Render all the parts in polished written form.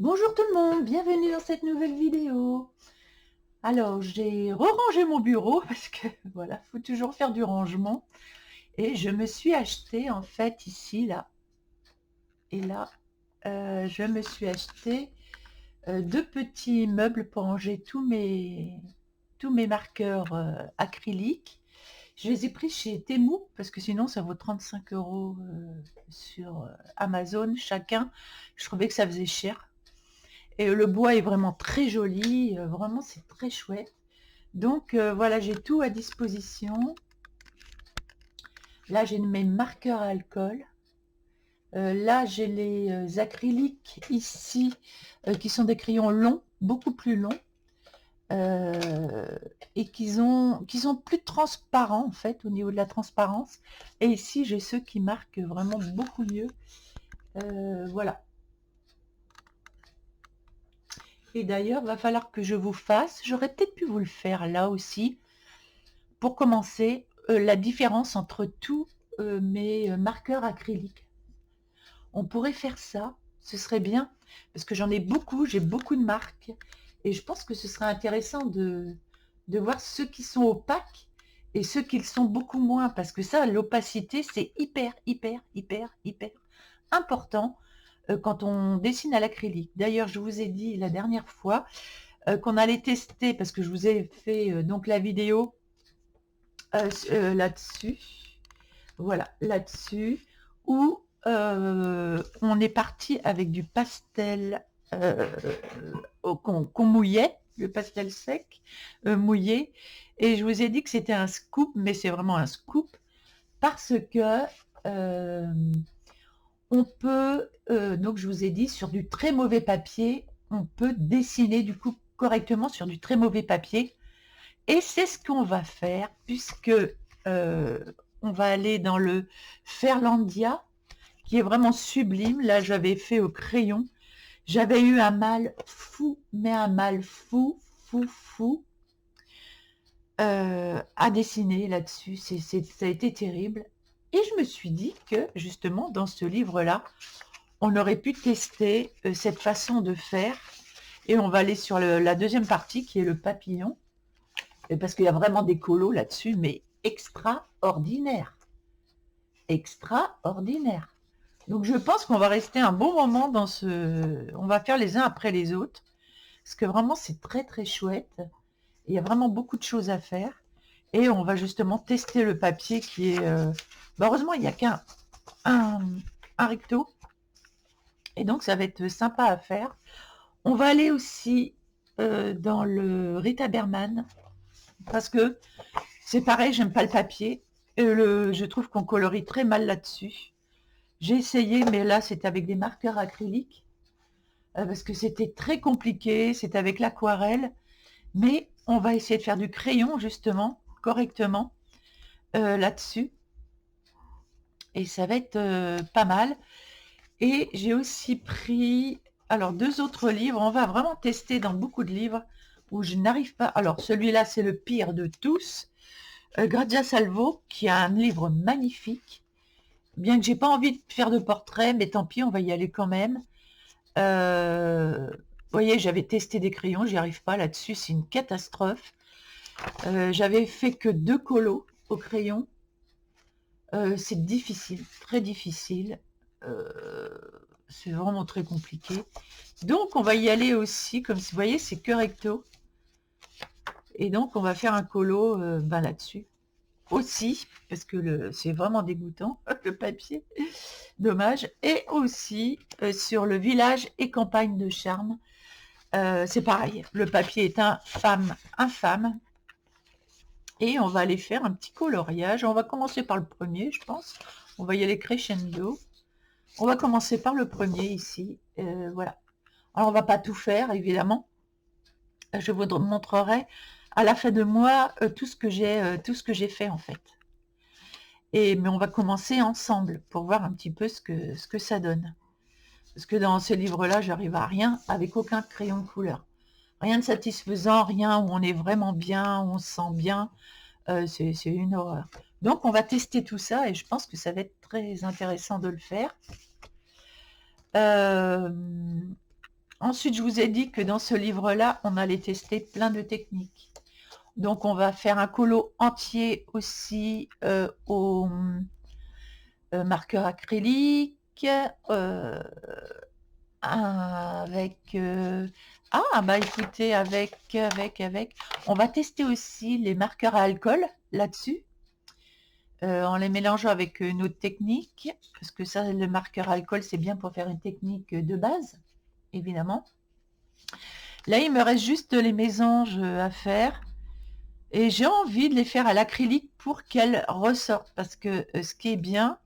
Bonjour tout le monde, bienvenue dans cette nouvelle vidéo. Alors, j'ai rangé mon bureau parce que voilà, faut toujours faire du rangement. Et je me suis acheté en fait ici, là et là, je me suis acheté deux petits meubles pour ranger tous mes marqueurs acryliques. Je les ai pris chez Temu parce que sinon ça vaut 35 € sur Amazon chacun. Je trouvais que ça faisait cher. Et le bois est vraiment très joli, vraiment c'est très chouette. Donc voilà, j'ai tout à disposition. Là, j'ai mes marqueurs à alcool. Là, j'ai les acryliques ici, qui sont des crayons longs, beaucoup plus longs, euh, et qui sont plus transparents en fait au niveau de la transparence. Et ici, j'ai ceux qui marquent vraiment beaucoup mieux. Voilà. Et d'ailleurs, va falloir que je vous fasse, j'aurais peut-être pu vous le faire là aussi, pour commencer, la différence entre tous mes marqueurs acryliques. On pourrait faire ça, ce serait bien, parce que j'en ai beaucoup, j'ai beaucoup de marques, et je pense que ce serait intéressant de voir ceux qui sont opaques et ceux qui le sont beaucoup moins, parce que ça, l'opacité, c'est hyper, hyper, hyper, hyper important quand on dessine à l'acrylique. D'ailleurs, je vous ai dit la dernière fois qu'on allait tester, parce que je vous ai fait donc la vidéo là-dessus, voilà, là-dessus, où on est parti avec du pastel qu'on mouillait, le pastel sec mouillé, et je vous ai dit que c'était un scoop, mais c'est vraiment un scoop, parce que euh, on peut, donc je vous ai dit, sur du très mauvais papier, on peut dessiner du coup correctement sur du très mauvais papier. Et c'est ce qu'on va faire, puisque on va aller dans le Ferlandia, qui est vraiment sublime. Là, j'avais fait au crayon. J'avais eu un mal fou, mais un mal fou, fou, fou, à dessiner là-dessus. Ça a été terrible. Et je me suis dit que, justement, dans ce livre-là, on aurait pu tester cette façon de faire. Et on va aller sur la deuxième partie, qui est le papillon. Parce qu'il y a vraiment des colos là-dessus, mais extraordinaire. Extraordinaire. Donc je pense qu'on va rester un bon moment dans ce... On va faire les uns après les autres, parce que vraiment c'est très très chouette. Il y a vraiment beaucoup de choses à faire. Et on va justement tester le papier qui est... heureusement, il n'y a qu'un un, un recto. Et donc ça va être sympa à faire. On va aller aussi dans le Rita Berman, parce que c'est pareil, j'aime pas le papier. Je trouve qu'on colorie très mal là-dessus. J'ai essayé, mais là, c'est avec des marqueurs acryliques, parce que c'était très compliqué, c'est avec l'aquarelle. Mais on va essayer de faire du crayon, justement, correctement, là-dessus. Et ça va être pas mal. Et j'ai aussi pris, alors, deux autres livres. On va vraiment tester dans beaucoup de livres où je n'arrive pas. Alors, celui-là, c'est le pire de tous. Grazia Salvo, qui a un livre magnifique. Bien que j'ai pas envie de faire de portrait, mais tant pis, on va y aller quand même. Vous voyez, j'avais testé des crayons, j'y arrive pas là-dessus, c'est une catastrophe. J'avais fait que deux colos au crayon. C'est difficile, très difficile. Euh, c'est vraiment très compliqué. Donc, on va y aller aussi, comme vous voyez, c'est que recto. Et donc, on va faire un colo là-dessus aussi, parce que c'est vraiment dégoûtant, le papier, dommage. Et aussi sur le village et campagne de charme, c'est pareil, le papier est infâme, infâme. Et on va aller faire un petit coloriage. On va commencer par le premier, je pense. On va y aller crescendo. On va commencer par le premier ici. Voilà. Alors, on va pas tout faire, évidemment. Je vous montrerai à la fin de mois tout ce que j'ai fait, en fait. Mais on va commencer ensemble pour voir un petit peu ce que ça donne. Parce que dans ce livre-là, j'arrive à rien avec aucun crayon de couleur. Rien de satisfaisant, rien où on est vraiment bien, où on se sent bien. C'est une horreur. Donc, on va tester tout ça et je pense que ça va être très intéressant de le faire. Euh, Ensuite, je vous ai dit que dans ce livre-là, on allait tester plein de techniques. Donc, on va faire un colo entier aussi au marqueur acrylique, avec... ah, bah écoutez, avec... On va tester aussi les marqueurs à alcool là-dessus, en les mélangeant avec une autre technique, parce que ça, le marqueur à alcool, c'est bien pour faire une technique de base, évidemment. Là, il me reste juste les mésanges à faire. Et j'ai envie de les faire à l'acrylique pour qu'elles ressortent. Parce que ce qui est bien,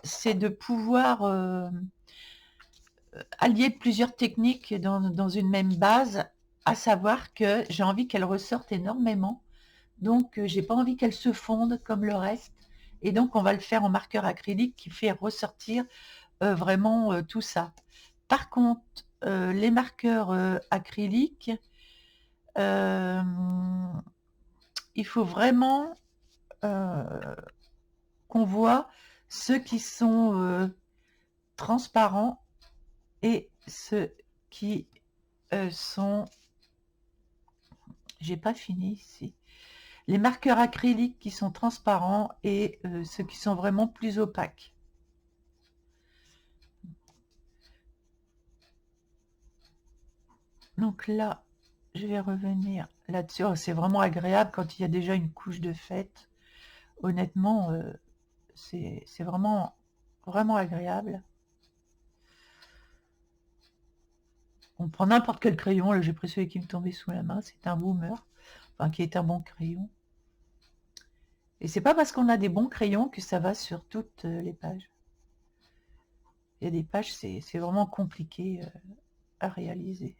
c'est de pouvoir allier plusieurs techniques dans une même base, à savoir que j'ai envie qu'elles ressortent énormément. Donc, j'ai pas envie qu'elles se fondent comme le reste. Et donc, on va le faire en marqueur acrylique qui fait ressortir vraiment tout ça. Par contre, les marqueurs acryliques, il faut vraiment qu'on voit ceux qui sont transparents et ceux qui sont... J'ai pas fini ici. Les marqueurs acryliques qui sont transparents et ceux qui sont vraiment plus opaques. Donc là, je vais revenir là-dessus. Oh, c'est vraiment agréable quand il y a déjà une couche de fête. Honnêtement, c'est vraiment, vraiment agréable. On prend n'importe quel crayon. Là, j'ai pris celui qui me tombait sous la main. C'est un Boomer, enfin, qui est un bon crayon. Et c'est pas parce qu'on a des bons crayons que ça va sur toutes les pages. Il y a des pages, c'est vraiment compliqué à réaliser.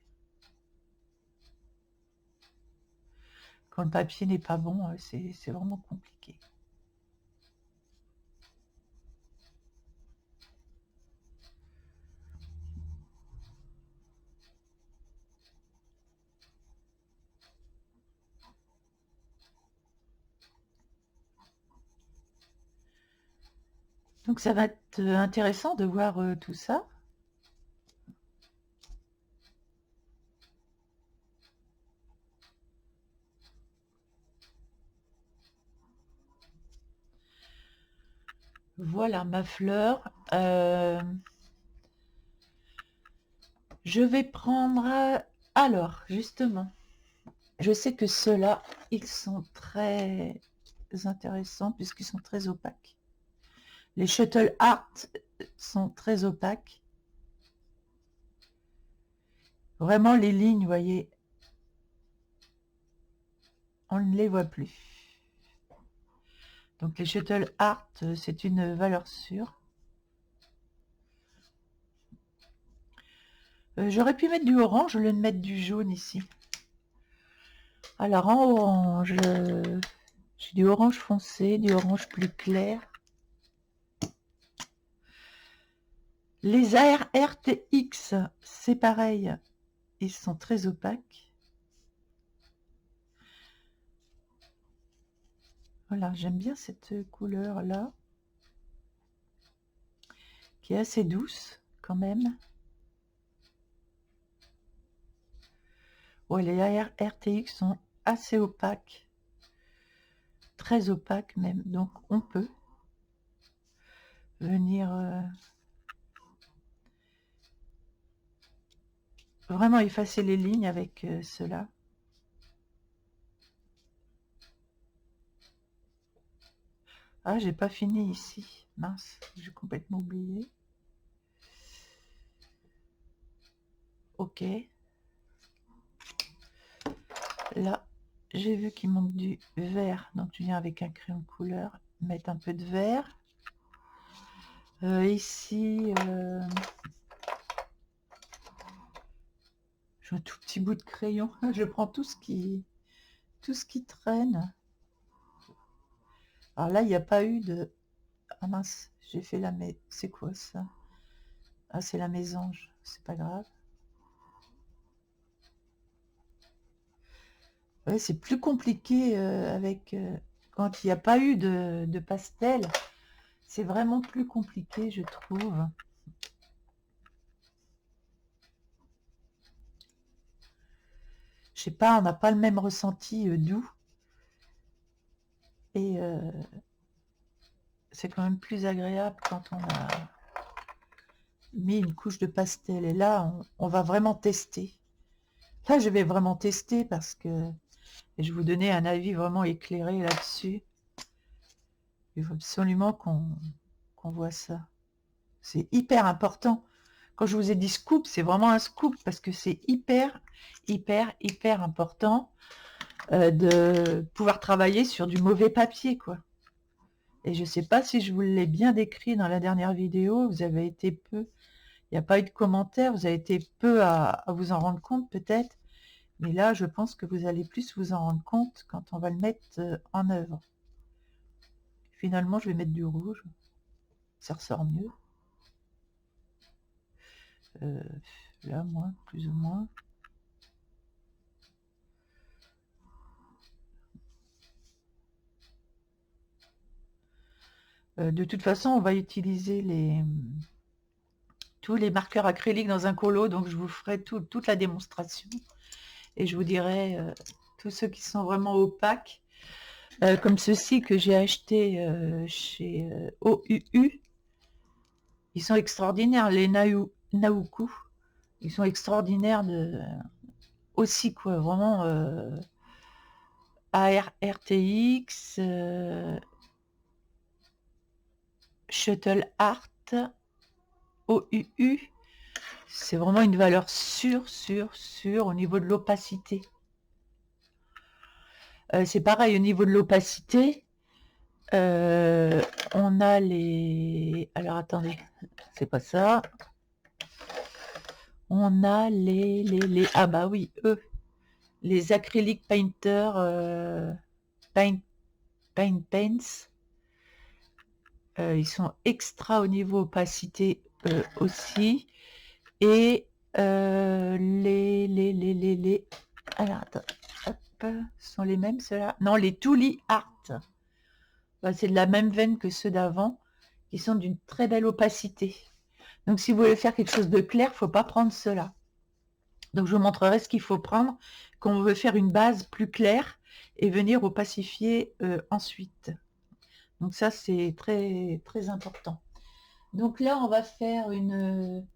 Quand le papier n'est pas bon, c'est vraiment compliqué. Donc ça va être intéressant de voir tout ça. Voilà ma fleur. Je vais prendre... alors, justement, je sais que ceux-là, ils sont très intéressants puisqu'ils sont très opaques. Les Shuttle Art sont très opaques. Vraiment, les lignes, vous voyez, on ne les voit plus. Donc les Shuttle Art, c'est une valeur sûre. J'aurais pu mettre du orange au lieu de mettre du jaune ici. Alors en orange, j'ai du orange foncé, du orange plus clair. Les ARTX, c'est pareil, ils sont très opaques. Voilà, j'aime bien cette couleur-là, qui est assez douce quand même. Ouais, les ARTX sont assez opaques, très opaques même, donc on peut venir vraiment effacer les lignes avec cela. Ah, j'ai pas fini ici, mince, j'ai complètement oublié. Ok. Là, j'ai vu qu'il manque du vert, donc je viens avec un crayon de couleur mettre un peu de vert. Ici, j'ai un tout petit bout de crayon. Je prends tout ce qui traîne. Alors là, il n'y a pas eu de... Ah mince, j'ai fait la... C'est quoi ça? Ah, c'est la mésange, c'est pas grave. Ouais, c'est plus compliqué avec... quand il n'y a pas eu de pastel. C'est vraiment plus compliqué, je trouve. Je sais pas, on n'a pas le même ressenti doux. Et c'est quand même plus agréable quand on a mis une couche de pastel. Et là, on va vraiment tester. Là, je vais vraiment tester parce que je vais vous donner un avis vraiment éclairé là-dessus. Il faut absolument qu'on voit ça. C'est hyper important. Quand je vous ai dit scoop, c'est vraiment un scoop parce que c'est hyper, hyper important de pouvoir travailler sur du mauvais papier, quoi. Et je ne sais pas si je vous l'ai bien décrit dans la dernière vidéo, vous avez été peu, il n'y a pas eu de commentaires, vous avez été peu à vous en rendre compte peut-être, mais là je pense que vous allez plus vous en rendre compte quand on va le mettre en œuvre. Finalement je vais mettre du rouge, ça ressort mieux. Là moins, plus ou moins. De toute façon on va utiliser tous les marqueurs acryliques dans un colo, donc je vous ferai toute la démonstration et je vous dirai tous ceux qui sont vraiment opaques, comme ceux-ci que j'ai acheté chez OUU. Ils sont extraordinaires, les Naoukou. Ils sont extraordinaires aussi, quoi, vraiment. RTX, Shuttle Art, OUU. C'est vraiment une valeur sûre au niveau de l'opacité. C'est pareil au niveau de l'opacité. On a les... Alors attendez, c'est pas ça. On a Ah bah oui, eux. Les acrylic painter, paints. Ils sont extra au niveau opacité aussi. Et alors attends, hop, ce sont les mêmes ceux-là. Non, les Tooly Art. Bah, c'est de la même veine que ceux d'avant, qui sont d'une très belle opacité. Donc si vous voulez faire quelque chose de clair, il ne faut pas prendre cela. Donc je vous montrerai ce qu'il faut prendre quand on veut faire une base plus claire et venir opacifier ensuite. Donc ça c'est très très important. Donc là on va faire une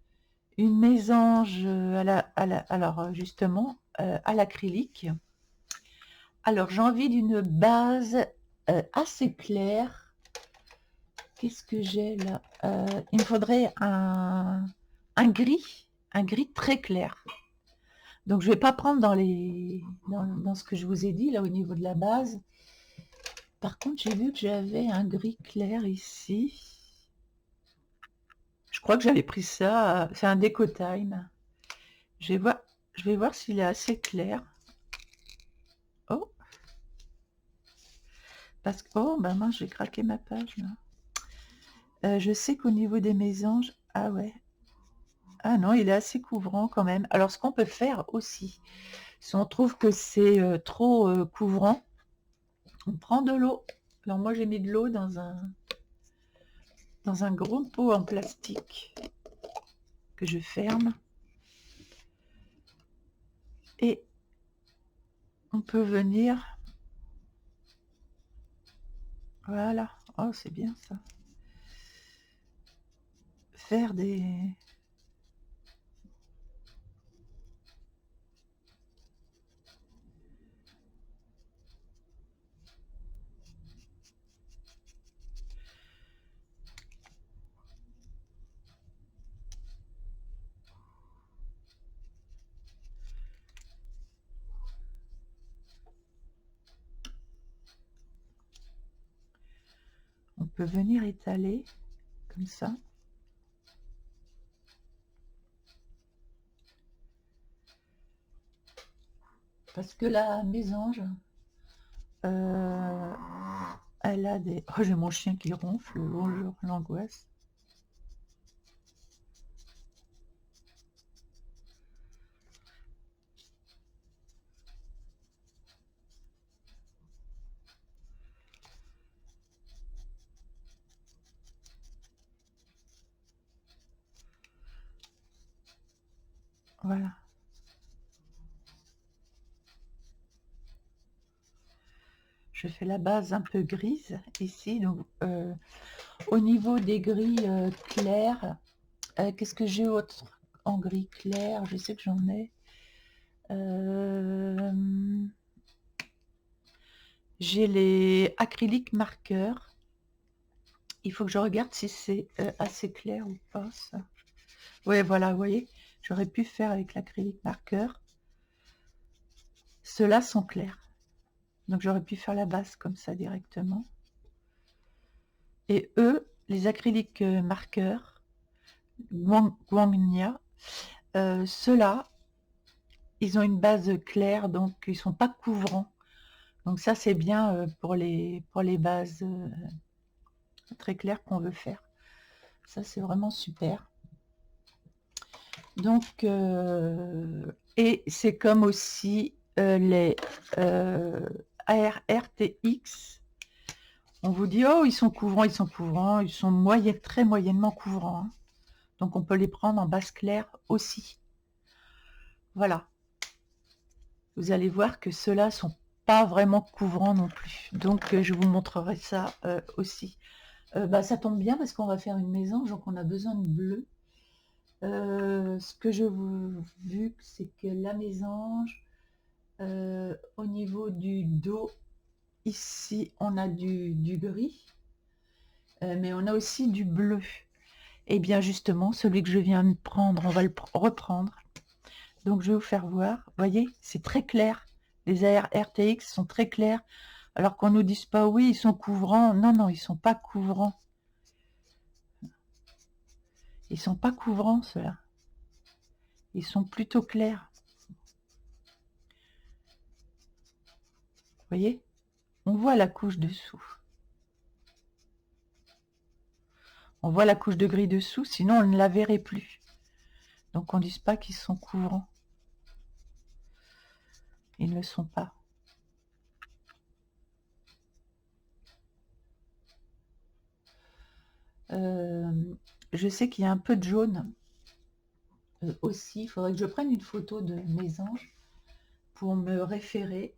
mésange alors justement à l'acrylique. Alors j'ai envie d'une base assez claire. Qu'est-ce que j'ai là? Il me faudrait un gris très clair. Donc je ne vais pas prendre dans ce que je vous ai dit là au niveau de la base. Par contre j'ai vu que j'avais un gris clair ici. Je crois que j'avais pris ça, c'est un Déco Time. Je vais voir s'il est assez clair. Oh, parce que oh ben mince, j'ai craqué ma page là. Je sais qu'au niveau des mésanges, ah ouais, ah non, il est assez couvrant quand même. Alors ce qu'on peut faire aussi, si on trouve que c'est trop couvrant, on prend de l'eau. Alors moi j'ai mis de l'eau dans un gros pot en plastique que je ferme. Et on peut venir, voilà, oh c'est bien ça, faire des... On peut venir étaler comme ça. Parce que la mésange, elle a des... Oh, j'ai mon chien qui ronfle, bonjour, l'angoisse. Voilà. je fais la base un peu grise ici. Donc, au niveau des gris clairs, qu'est-ce que j'ai autre en gris clair? Je sais que j'en ai. J'ai les acryliques marqueurs. Il faut que je regarde si c'est assez clair ou pas, ça. Ouais, voilà, vous voyez, j'aurais pu faire avec l'acrylique marqueur. Ceux-là sont clairs. Donc j'aurais pu faire la base comme ça directement. Et eux, les acryliques marqueurs, Guangnia, ceux-là, ils ont une base claire, donc ils sont pas couvrants. Donc ça, c'est bien pour les bases très claires qu'on veut faire. Ça, c'est vraiment super. Donc, et c'est comme aussi les ARTX. On vous dit, oh, ils sont couvrants, ils sont très moyennement couvrants. Hein. Donc, on peut les prendre en base claire aussi. Voilà. Vous allez voir que ceux-là sont pas vraiment couvrants non plus. Donc, je vous montrerai ça aussi. Ça tombe bien parce qu'on va faire une mésange, donc on a besoin de bleu. Ce que je vous vu, c'est que la mésange, au niveau du dos, ici, on a du gris, mais on a aussi du bleu. Et bien justement, celui que je viens de prendre, on va le reprendre. Donc je vais vous faire voir. Vous voyez, c'est très clair. Les ARTX sont très clairs. Alors qu'on nous dise pas, oui, ils sont couvrants. Non, non, ils sont pas couvrants. Ils sont pas couvrants, ceux-là. Ils sont plutôt clairs. Vous voyez? On voit la couche dessous. On voit la couche de gris dessous, sinon on ne la verrait plus. Donc on ne dise pas qu'ils sont couvrants. Ils ne le sont pas. Je sais qu'il y a un peu de jaune aussi. Il faudrait que je prenne une photo de mésange pour me référer.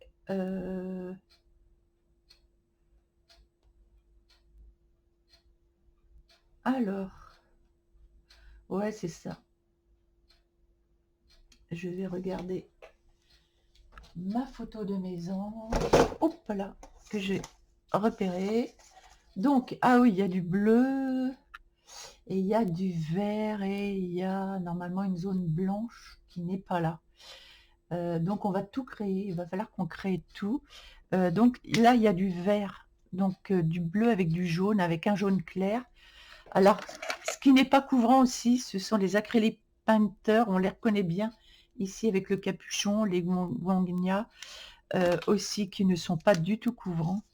Alors, ouais, c'est ça. Je vais regarder ma photo de mésange. Hop là, que j'ai repéré. Donc, ah oui, il y a du bleu, et il y a du vert, et il y a normalement une zone blanche qui n'est pas là. Donc, on va tout créer. Il va falloir qu'on crée tout. Donc, là, il y a du vert, donc du bleu avec du jaune, avec un jaune clair. Alors, ce qui n'est pas couvrant aussi, ce sont les acryliques painters. On les reconnaît bien ici avec le capuchon, les Guangnia aussi, qui ne sont pas du tout couvrants.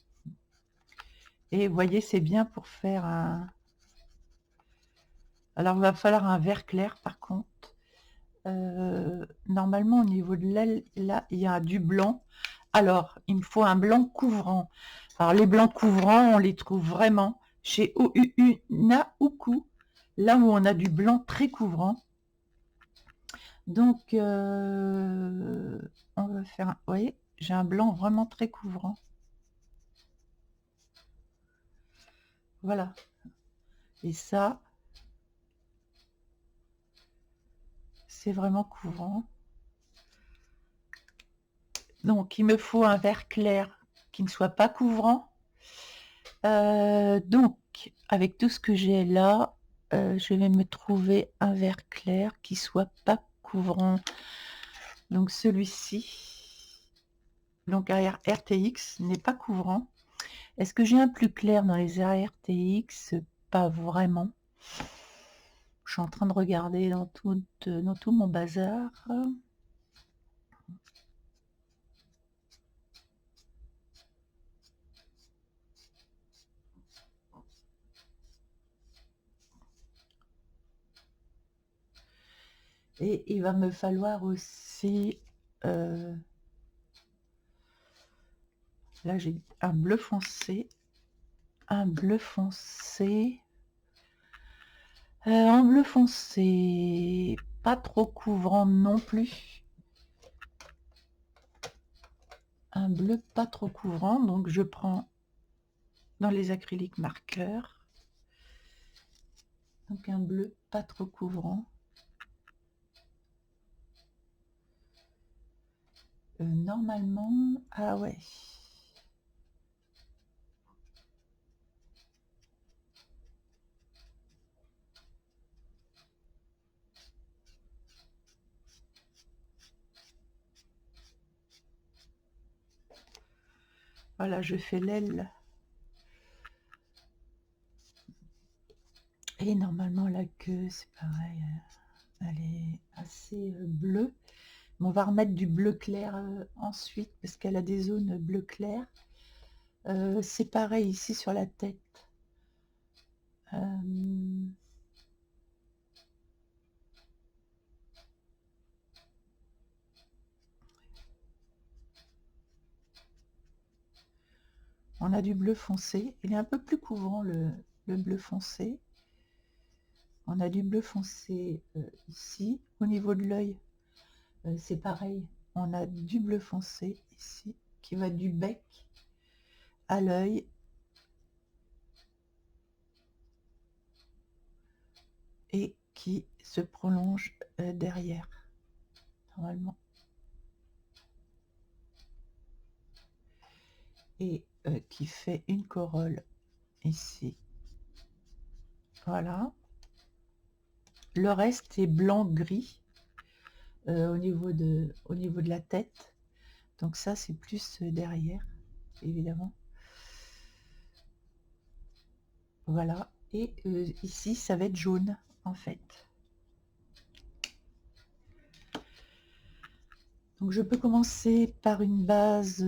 Et vous voyez, c'est bien pour faire un... Alors, il va falloir un vert clair, par contre. Normalement, au niveau de l'aile, là, il y a du blanc. Alors, il me faut un blanc couvrant. Alors, les blancs couvrants, on les trouve vraiment chez OUU Naoukou, là où on a du blanc très couvrant. Donc, on va faire... Vous voyez, j'ai un blanc vraiment très couvrant. Voilà. Et ça, c'est vraiment couvrant. Donc, il me faut un vert clair qui ne soit pas couvrant. Donc, avec tout ce que j'ai là, je vais me trouver un vert clair qui soit pas couvrant. Donc, celui-ci, donc RTX, n'est pas couvrant. Est-ce que j'ai un plus clair dans les RTX? Pas vraiment. Je suis en train de regarder dans tout mon bazar. Et il va me falloir aussi... là, j'ai un bleu foncé. Un bleu foncé. En bleu foncé. Pas trop couvrant non plus. un bleu pas trop couvrant, donc je prends dans les acryliques marqueurs, donc un bleu pas trop couvrant. Normalement, ah ouais. Voilà, je fais l'aile. Et normalement, la queue, c'est pareil, elle est assez bleue. Mais on va remettre du bleu clair ensuite, parce qu'elle a des zones bleu clair. C'est pareil ici sur la tête. On a du bleu foncé. Il est un peu plus couvrant, le bleu foncé. On a du bleu foncé ici. Au niveau de l'œil, c'est pareil. On a du bleu foncé ici, qui va du bec à l'œil. Et qui se prolonge derrière, normalement. Et qui fait une corolle ici. Voilà. Le reste est blanc-gris au niveau de la tête. Donc ça, c'est plus derrière, évidemment. Voilà. Et ici, ça va être jaune, en fait. Donc je peux commencer par une base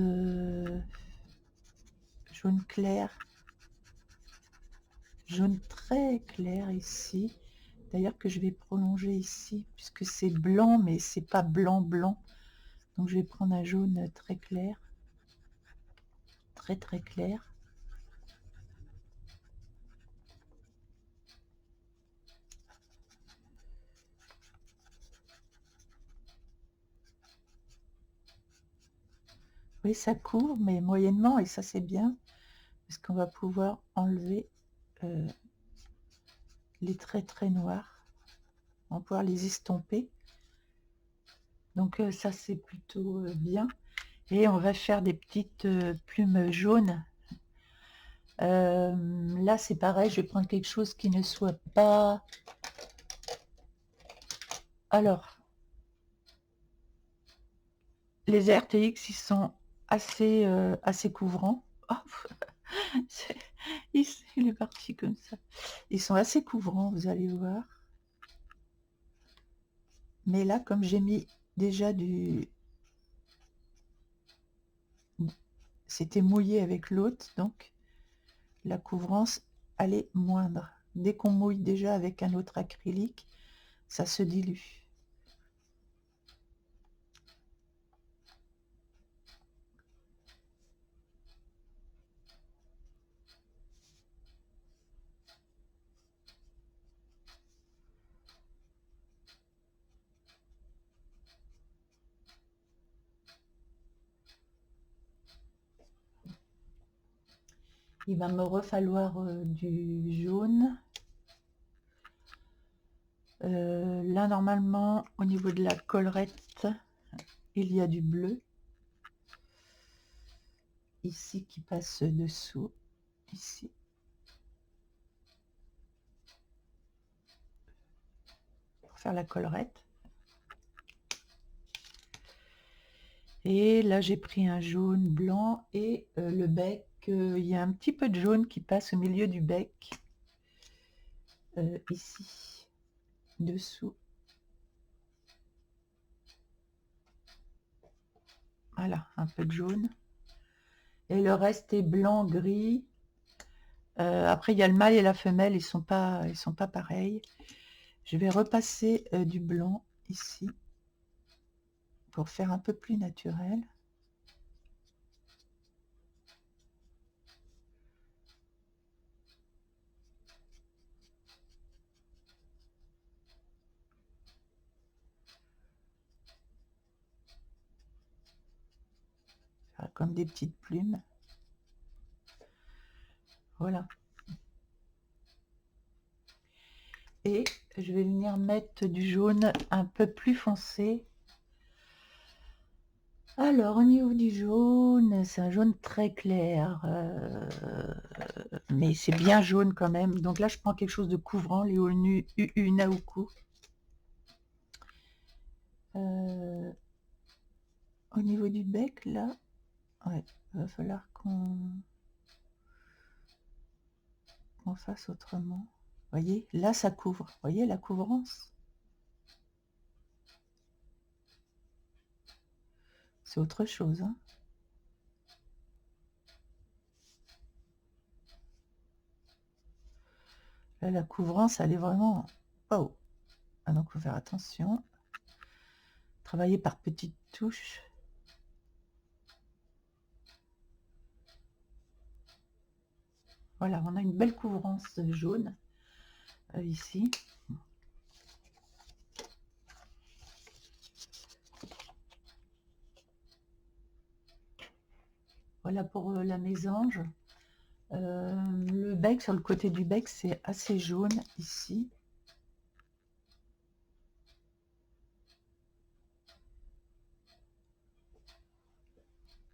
jaune clair. Jaune très clair ici. D'ailleurs que je vais prolonger ici, puisque c'est blanc, mais c'est pas blanc. Donc je vais prendre un jaune très clair. Très très clair. Oui, ça court, mais moyennement, et ça c'est bien, parce qu'on va pouvoir enlever les traits très noirs. On va pouvoir les estomper. Donc ça c'est plutôt bien. Et on va faire des petites plumes jaunes. Là c'est pareil, je vais prendre quelque chose qui ne soit pas... Alors, les RTX, ils sont assez, assez couvrants. Oh, il est parti comme ça. Ils sont assez couvrants, vous allez voir. Mais là, comme j'ai mis déjà du... C'était mouillé avec l'autre, donc la couvrance, elle est moindre. Dès qu'on mouille déjà avec un autre acrylique, ça se dilue. Il va me refalloir du jaune. Là, normalement, au niveau de la collerette, il y a du bleu. Ici, qui passe dessous. Ici. Pour faire la collerette. Et là, j'ai pris un jaune blanc et le bec, il y a un petit peu de jaune qui passe au milieu du bec. Ici, dessous. Voilà, un peu de jaune. Et le reste est blanc, gris. Après, il y a le mâle et la femelle, ils sont pas pareils. Je vais repasser du blanc ici pour faire un peu plus naturel. comme des petites plumes. Voilà. Et je vais venir mettre du jaune un peu plus foncé. Alors, au niveau du jaune, c'est un jaune très clair, mais c'est bien jaune quand même. Donc là, je prends quelque chose de couvrant, les UU Naoku. Au niveau du bec, là, ouais, il va falloir qu'on fasse autrement. Vous voyez, là, ça couvre. Vous voyez la couvrance? C'est autre chose, hein. Là, la couvrance, elle est vraiment... Oh. Ah, donc, il faut faire attention. Travailler par petites touches. Voilà, on a une belle couvrance jaune ici. Voilà pour la mésange. Le bec, sur le côté du bec, c'est assez jaune ici.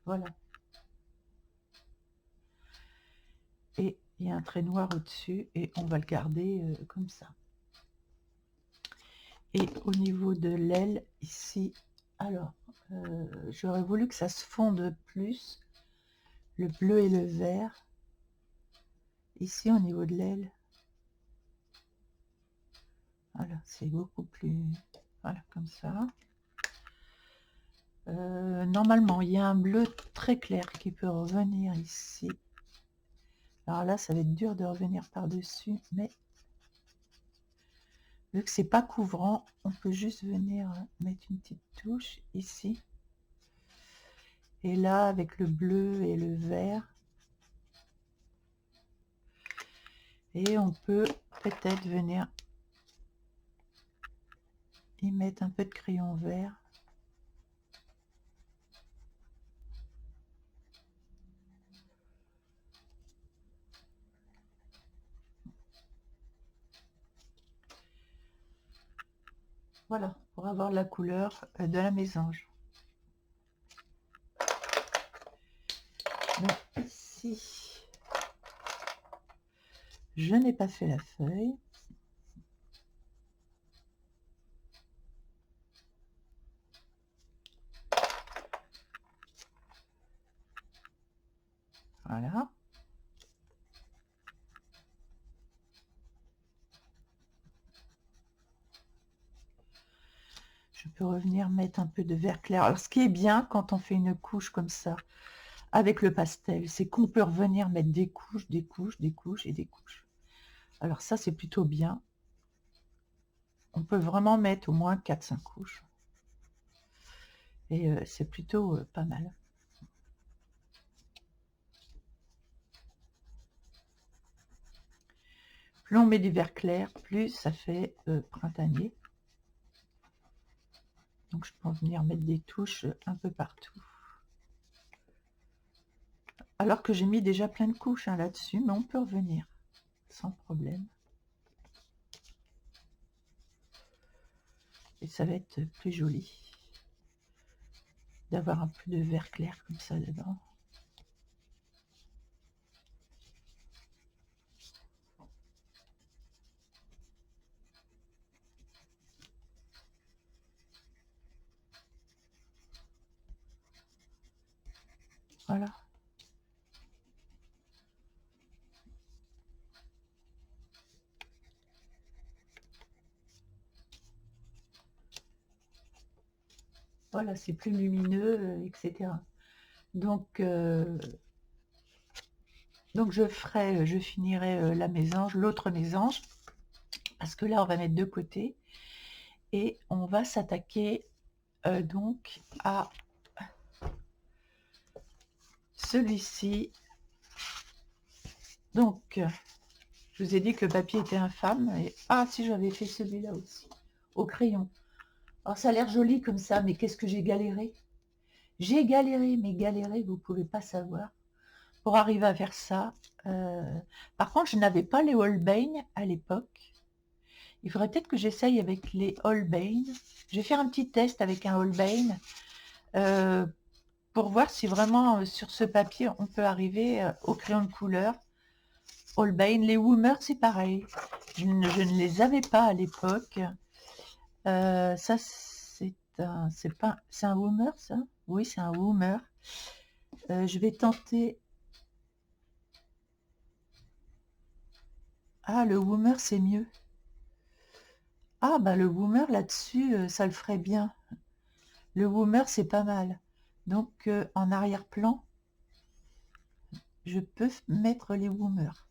Voilà. Et il y a un trait noir au-dessus et on va le garder comme ça. Et au niveau de l'aile, ici, alors, j'aurais voulu que ça se fonde plus, le bleu et le vert. Ici, au niveau de l'aile, voilà, c'est beaucoup plus... Voilà, comme ça. Normalement, il y a un bleu très clair qui peut revenir ici. Alors là, ça va être dur de revenir par-dessus, mais vu que c'est pas couvrant, on peut juste venir mettre une petite touche ici. Et là, avec le bleu et le vert, et on peut peut-être venir y mettre un peu de crayon vert. Voilà, pour avoir la couleur de la mésange. Donc ici, je n'ai pas fait la feuille. Voilà. Je peux revenir mettre un peu de vert clair. Alors, ce qui est bien quand on fait une couche comme ça, avec le pastel, c'est qu'on peut revenir mettre des couches, des couches, des couches et des couches. Alors ça, c'est plutôt bien. On peut vraiment mettre au moins 4-5 couches. Et c'est plutôt pas mal. Plus on met du vert clair, plus ça fait printanier. Donc je peux venir mettre des touches un peu partout. Alors que j'ai mis déjà plein de couches là-dessus, mais on peut revenir sans problème. Et ça va être plus joli d'avoir un peu de vert clair comme ça dedans. Voilà. Voilà, c'est plus lumineux, etc. Donc je finirai la mésange, l'autre mésange, parce que là, on va mettre de côté. Et on va s'attaquer donc à celui-ci. Donc, je vous ai dit que le papier était infâme. Et... Ah, si j'avais fait celui-là aussi, au crayon. Alors, ça a l'air joli comme ça, mais qu'est-ce que j'ai galéré. J'ai galéré, mais galéré, vous pouvez pas savoir, pour arriver à faire ça. Par contre, je n'avais pas les Holbein à l'époque. Il faudrait peut-être que j'essaye avec les Holbein. Je vais faire un petit test avec un Holbein pour voir si vraiment sur ce papier on peut arriver au crayon de couleur. Holbein, les Woomer, c'est pareil. Je ne les avais pas à l'époque. Ça, c'est un Woomer, ça? Oui, c'est un Woomer. Je vais tenter. Ah, le Woomer, c'est mieux. Ah, bah le Woomer, là-dessus, ça le ferait bien. Le Woomer, c'est pas mal. Donc, en arrière-plan, je peux mettre les Woomers.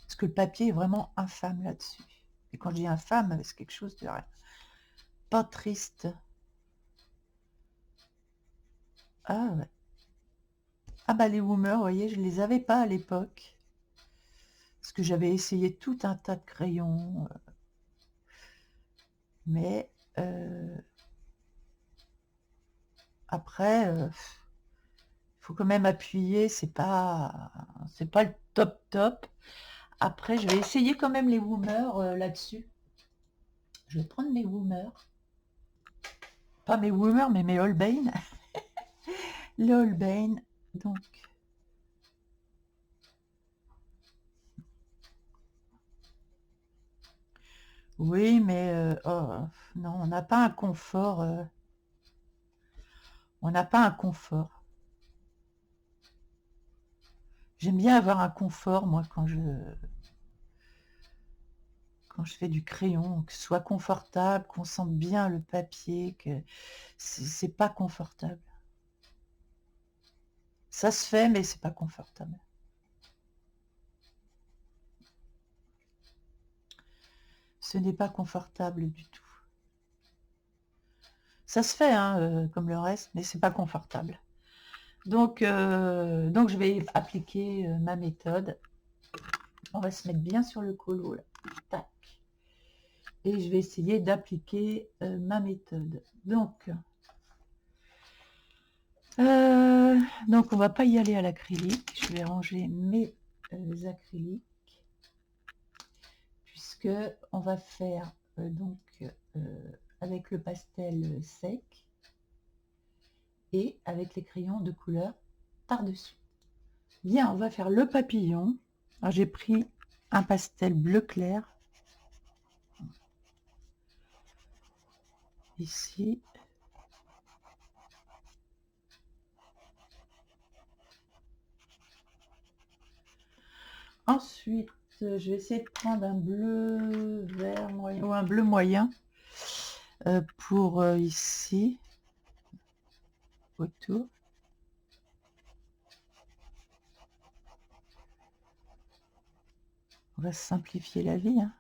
Parce que le papier est vraiment infâme là-dessus. Et quand je dis infâme, c'est quelque chose de pas triste. Ah ouais. Ah bah les Woomers, vous voyez, je ne les avais pas à l'époque. Parce que j'avais essayé tout un tas de crayons. Mais après, il faut quand même appuyer, c'est pas le top top. Après, je vais essayer quand même les Woomers là-dessus. Je vais prendre mes Woomers. Pas mes Woomers, mais mes Holbein. Le Holbein, donc. Oui, mais oh, non, on n'a pas un confort. On n'a pas un confort. J'aime bien avoir un confort, moi, quand je fais du crayon, que ce soit confortable, qu'on sente bien le papier, que c'est pas confortable. Ça se fait, mais c'est pas confortable. Ce n'est pas confortable du tout. Ça se fait, hein, comme le reste, mais c'est pas confortable. Donc je vais appliquer ma méthode. On va se mettre bien sur le colo, là. Tac. Et je vais essayer d'appliquer ma méthode. Donc, on va pas y aller à l'acrylique. Je vais ranger mes acryliques. Puisque on va faire avec le pastel sec et avec les crayons de couleur par-dessus. Bien, on va faire le papillon. J'ai pris un pastel bleu clair. Ici. Ensuite, je vais essayer de prendre un bleu vert moyen ou un bleu moyen pour ici, autour. On va simplifier la vie, hein,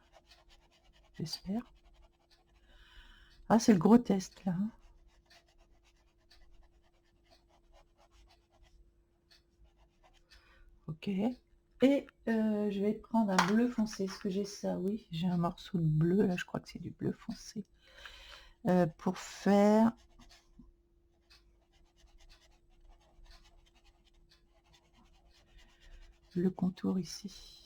j'espère. Ah, c'est le gros test, là. Hein. Ok. Et je vais prendre un bleu foncé. Est-ce que j'ai ça? Oui, j'ai un morceau de bleu, là, je crois que c'est du bleu foncé. Pour faire... le contour ici.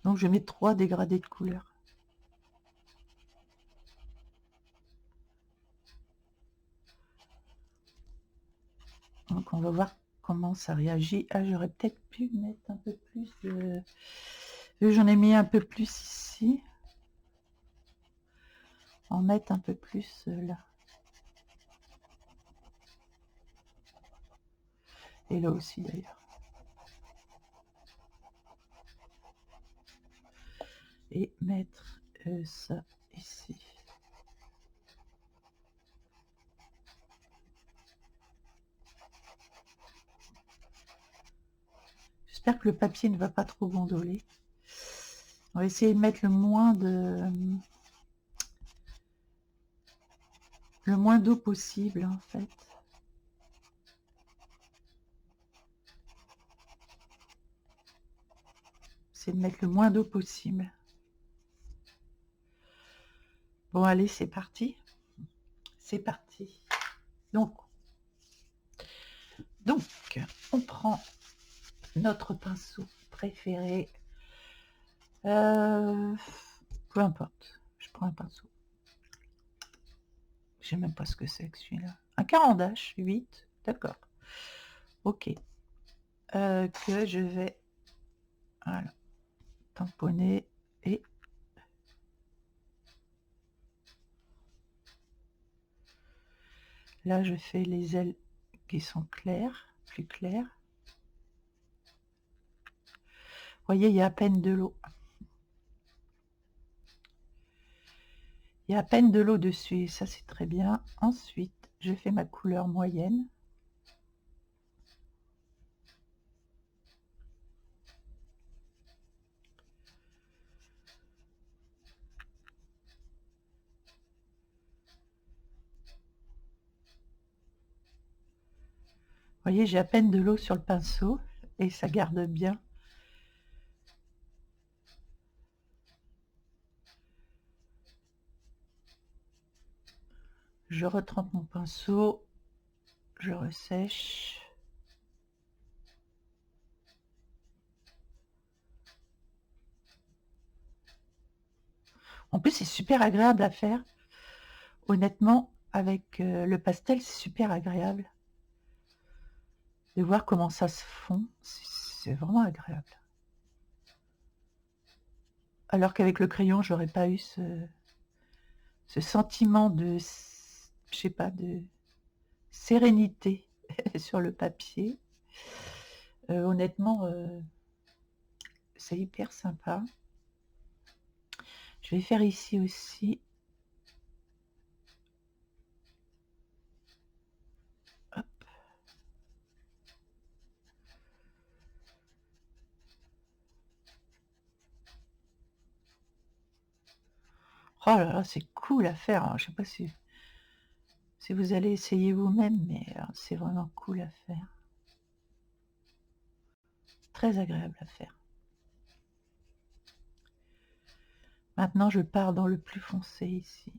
Donc je mets 3 dégradés de couleur. Donc on va voir comment ça réagit. Ah, j'aurais peut-être pu mettre un peu plus de... J'en ai mis un peu plus ici. En mettre un peu plus là. Et là aussi d'ailleurs. Et mettre ça ici. J'espère que le papier ne va pas trop gondoler. On va essayer de mettre le moins d'eau possible en fait. c'est de mettre le moins d'eau possible. Bon, allez, c'est parti. C'est parti. Donc, on prend notre pinceau préféré. Peu importe, je prends un pinceau. Je sais même pas ce que c'est que celui-là. Un carandache, 8, d'accord. Ok. Que je vais voilà, tamponner et là je fais les ailes qui sont claires, plus claires. Vous voyez, il y a à peine de l'eau. Il y a à peine de l'eau dessus, et ça c'est très bien. Ensuite, je fais ma couleur moyenne. Vous voyez, j'ai à peine de l'eau sur le pinceau et ça garde bien. Je retrempe mon pinceau, je ressèche. En plus, c'est super agréable à faire. Honnêtement, avec le pastel, c'est super agréable. De voir comment ça se fond, c'est vraiment agréable. Alors qu'avec le crayon, j'aurais pas eu ce sentiment de, je sais pas, de sérénité sur le papier. Honnêtement, c'est hyper sympa. Je vais faire ici aussi. Hop. Oh là là, c'est cool à faire. Alors, je sais pas si vous allez essayer vous-même, mais c'est vraiment cool à faire. Très agréable à faire. Maintenant, je pars dans le plus foncé ici.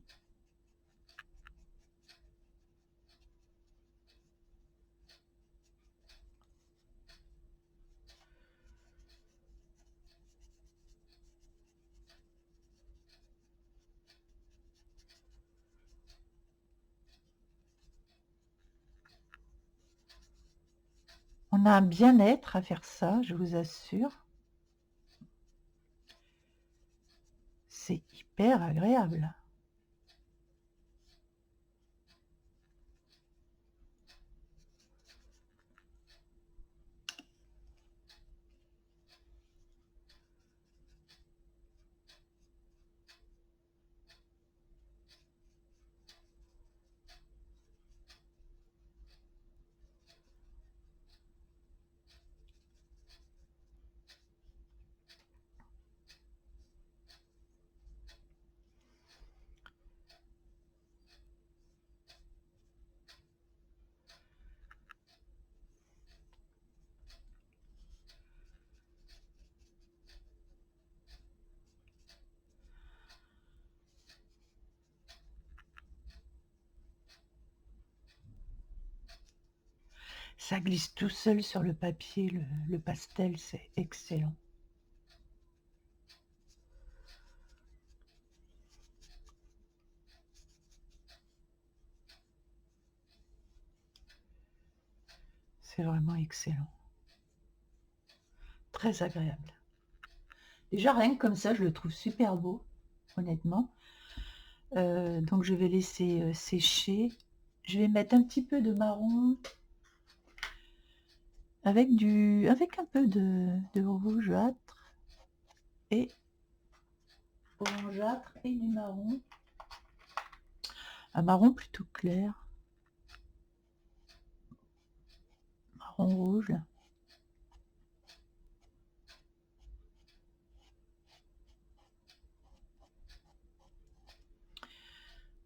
On a un bien-être à faire ça, je vous assure. C'est hyper agréable. Ça glisse tout seul sur le papier, le pastel, c'est excellent. C'est vraiment excellent. Très agréable. Déjà, rien que comme ça, je le trouve super beau, honnêtement. Donc, je vais laisser sécher. Je vais mettre un petit peu de marron avec un peu de rougeâtre et orangeâtre et du marron. Un marron plutôt clair. Marron rouge.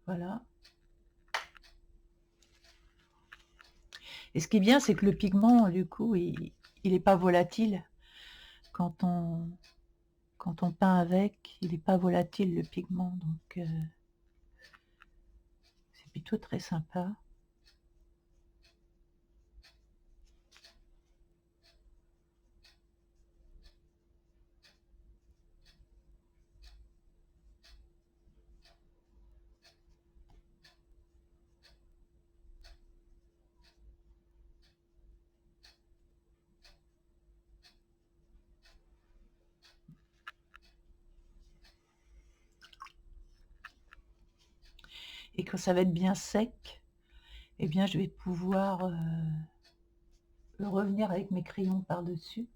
Voilà. Et ce qui est bien, c'est que le pigment, du coup, il n'est pas volatile quand on quand on peint avec, il n'est pas volatile le pigment, donc c'est plutôt très sympa. Et quand ça va être bien sec, eh bien je vais pouvoir revenir avec mes crayons par-dessus.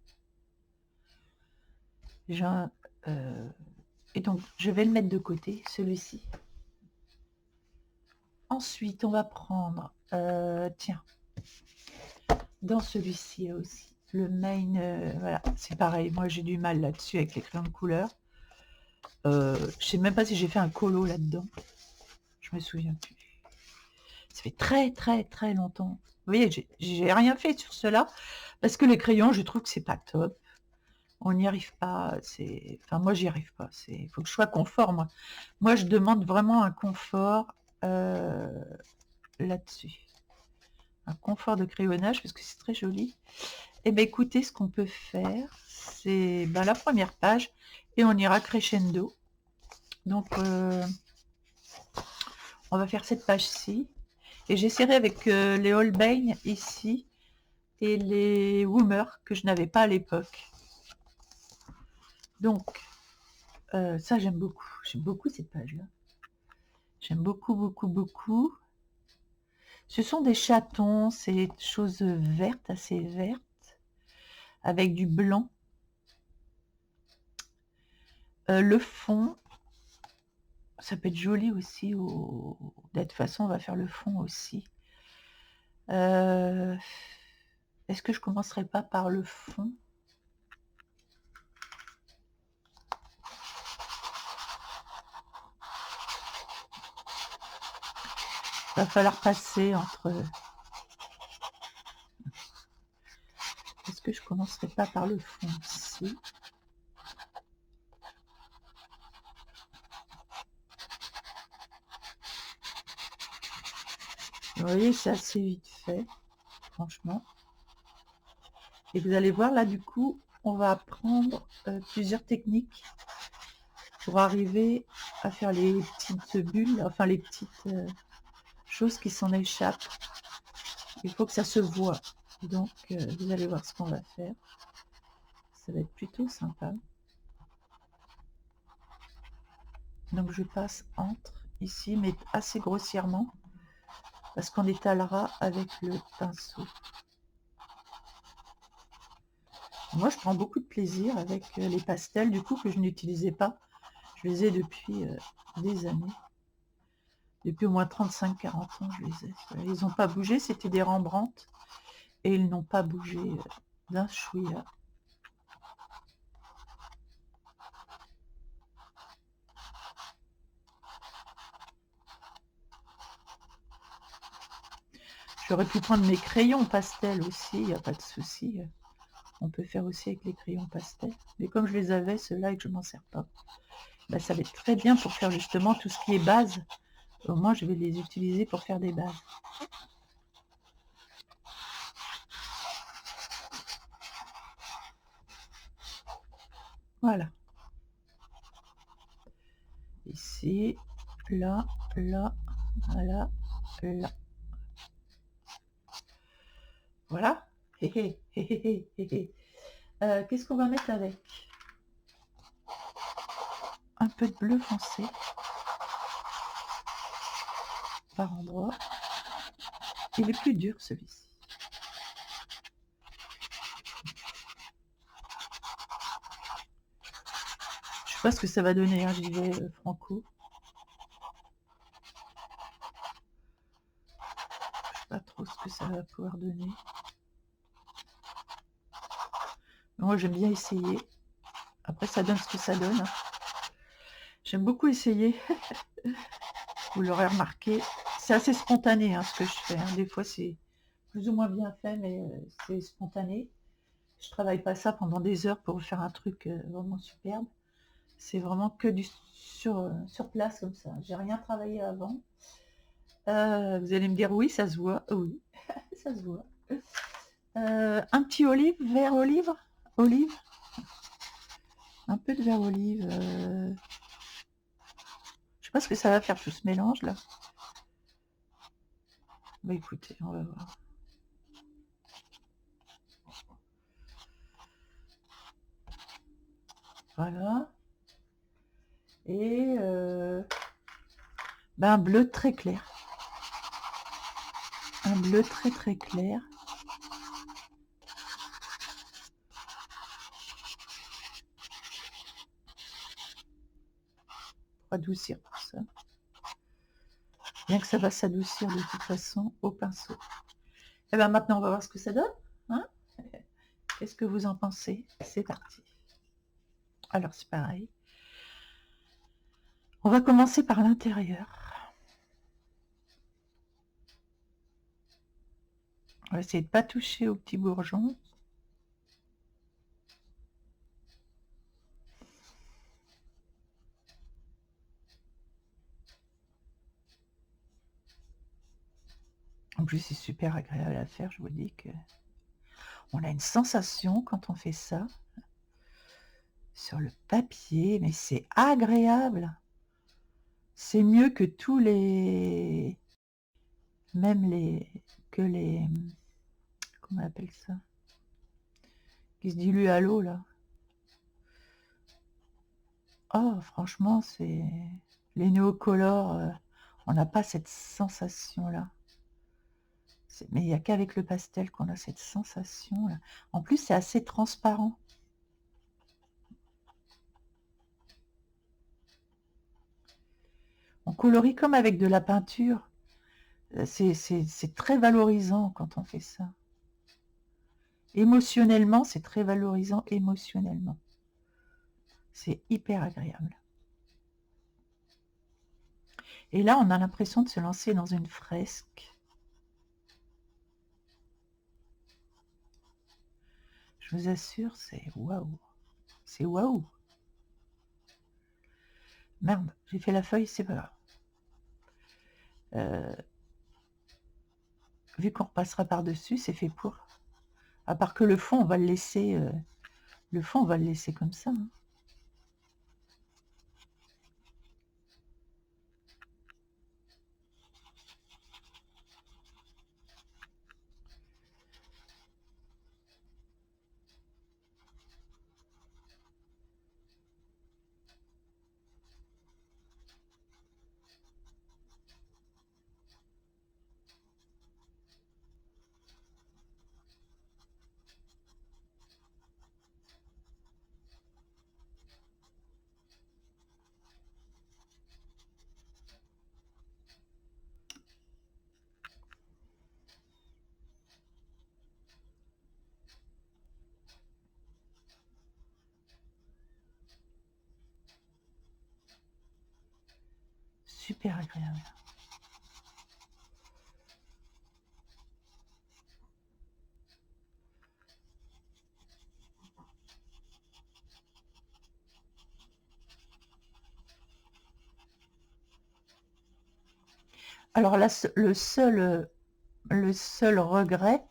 Et donc je vais le mettre de côté, celui-ci. Ensuite, on va prendre, tiens, dans celui-ci aussi, le main, voilà, c'est pareil, moi j'ai du mal là-dessus avec les crayons de couleur. Je sais même pas si j'ai fait un colo là-dedans, je me souviens plus. Ça fait très très très longtemps. Vous voyez, j'ai rien fait sur cela, parce que les crayons, je trouve que c'est pas top. On n'y arrive pas, enfin moi j'y arrive pas, il faut que je sois confort, moi. Moi je demande vraiment un confort là-dessus. Un confort de crayonnage, parce que c'est très joli. Et bien écoutez, ce qu'on peut faire, c'est la première page, et on ira crescendo. Donc on va faire cette page-ci, et j'essaierai avec les Holbein ici, et les Woomer, que je n'avais pas à l'époque. Donc, ça j'aime beaucoup cette page-là. J'aime beaucoup, beaucoup, beaucoup. Ce sont des chatons, c'est des choses vertes, assez vertes, avec du blanc. Le fond, ça peut être joli aussi. De toute façon, on va faire le fond aussi. Est-ce que je commencerai pas par le fond? Va falloir passer entre... Est-ce que je commencerai pas par le fond ici? Vous voyez, c'est assez vite fait, franchement. Et vous allez voir, là, du coup, on va apprendre plusieurs techniques pour arriver à faire les petites bulles, enfin les petites choses qui s'en échappent. Il faut que ça se voit. Donc, vous allez voir ce qu'on va faire. Ça va être plutôt sympa. Donc, je passe entre ici, mais assez grossièrement, parce qu'on étalera avec le pinceau. Moi, je prends beaucoup de plaisir avec les pastels, du coup, que je n'utilisais pas. Je les ai depuis des années. Depuis au moins 35-40 ans, je les ai. Ils n'ont pas bougé, c'était des Rembrandt. Et ils n'ont pas bougé d'un chouïa. J'aurais pu prendre mes crayons pastel aussi, il n'y a pas de souci. On peut faire aussi avec les crayons pastel. Mais comme je les avais, ceux-là, et que je m'en sers pas, ça va être très bien pour faire justement tout ce qui est base. Au moins, je vais les utiliser pour faire des bases. Voilà. Ici, là, là, là, là. Voilà. Qu'est-ce qu'on va mettre avec? Un peu de bleu foncé par endroit. Il est plus dur celui-ci. Je sais pas ce que ça va donner, hein, j'y vais franco. Je sais pas trop ce que ça va pouvoir donner. Moi j'aime bien essayer. Après ça donne ce que ça donne. J'aime beaucoup essayer. Vous l'aurez remarqué. C'est assez spontané ce que je fais. Des fois c'est plus ou moins bien fait, mais c'est spontané. Je travaille pas ça pendant des heures pour faire un truc vraiment superbe. C'est vraiment que du sur place comme ça. J'ai rien travaillé avant. Vous allez me dire oui, ça se voit. Oui, ça se voit. Un petit olive, vert olive, olive, un peu de vert olive. Je sais pas ce que ça va faire tout ce mélange là. Bah écoutez, on va voir. Voilà. Et un bleu très clair. Un bleu très très clair. Pour adoucir tout ça. Bien que ça va s'adoucir de toute façon au pinceau. Et bien maintenant on va voir ce que ça donne. Hein, qu'est-ce que vous en pensez? C'est parti. Alors c'est pareil. On va commencer par l'intérieur. On va essayer de ne pas toucher aux petits bourgeons. En plus, c'est super agréable à faire. Je vous dis que on a une sensation quand on fait ça sur le papier, mais c'est agréable. C'est mieux que tous les, même que les, comment on appelle ça, qui se diluent à l'eau là. Oh, franchement, c'est les néocolores, on n'a pas cette sensation-là. Mais il n'y a qu'avec le pastel qu'on a cette sensation-là. En plus, c'est assez transparent. On colorie comme avec de la peinture. C'est très valorisant quand on fait ça. Émotionnellement, c'est très valorisant émotionnellement. C'est hyper agréable. Et là, on a l'impression de se lancer dans une fresque. Je vous assure, c'est waouh. C'est waouh. Merde, j'ai fait la feuille, c'est pas grave. Vu qu'on repassera par-dessus, c'est fait pour. À part que le fond, on va le laisser, comme ça. Hein. Super agréable. Alors là, le seul regret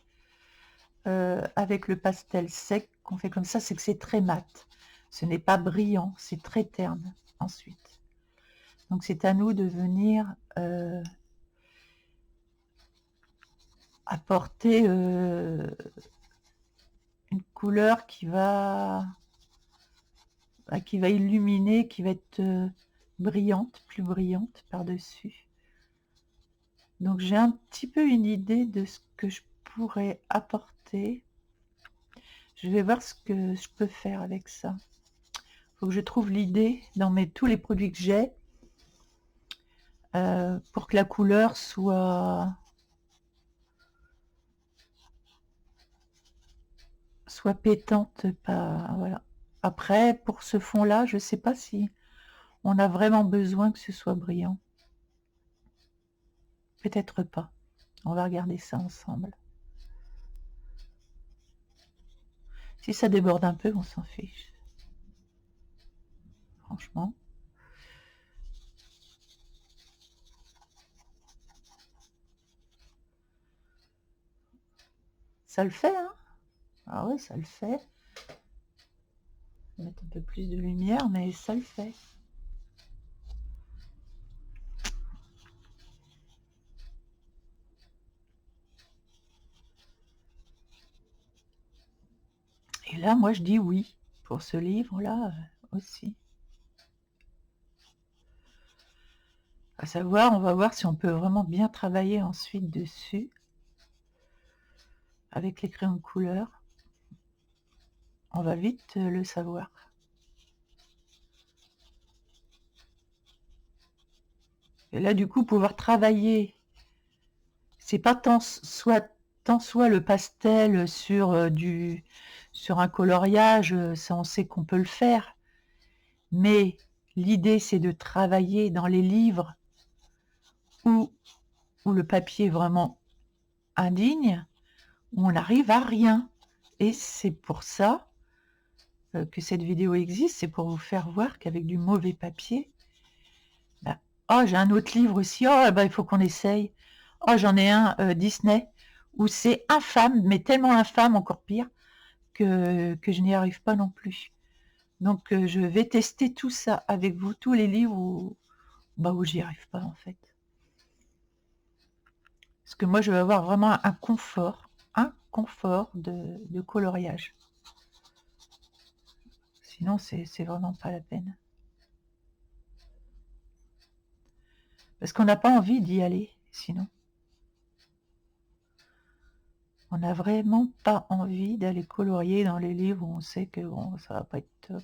avec le pastel sec qu'on fait comme ça, c'est que c'est très mat. Ce n'est pas brillant, c'est très terne ensuite. Donc c'est à nous de venir apporter une couleur qui va illuminer, qui va être brillante, plus brillante par-dessus. Donc j'ai un petit peu une idée de ce que je pourrais apporter. Je vais voir ce que je peux faire avec ça. Il faut que je trouve l'idée dans tous les produits que j'ai pour que la couleur soit pétante. Voilà. Après, pour ce fond-là, je ne sais pas si on a vraiment besoin que ce soit brillant. Peut-être pas. On va regarder ça ensemble. Si ça déborde un peu, on s'en fiche. franchement. Ça le fait, hein? Ah ouais, ça le fait. Mettre un peu plus de lumière, mais ça le fait. Et là, moi, je dis oui pour ce livre-là aussi. À savoir, on va voir si on peut vraiment bien travailler ensuite dessus avec les crayons de couleur. On va vite le savoir. Et là, du coup, pouvoir travailler, c'est pas tant soit le pastel sur sur un coloriage, ça on sait qu'on peut le faire, mais l'idée c'est de travailler dans les livres où le papier est vraiment indigne, où on n'arrive à rien. Et c'est pour ça que cette vidéo existe, c'est pour vous faire voir qu'avec du mauvais papier, bah, oh j'ai un autre livre aussi, oh bah, il faut qu'on essaye, oh j'en ai un Disney, où c'est infâme, mais tellement infâme, encore pire, que je n'y arrive pas non plus. Donc je vais tester tout ça avec vous, tous les livres où j'y arrive pas en fait. Parce que moi je veux avoir vraiment un confort de coloriage. Sinon c'est vraiment pas la peine. Parce qu'on n'a pas envie d'y aller, sinon. On n'a vraiment pas envie d'aller colorier dans les livres où on sait que bon, ça va pas être top.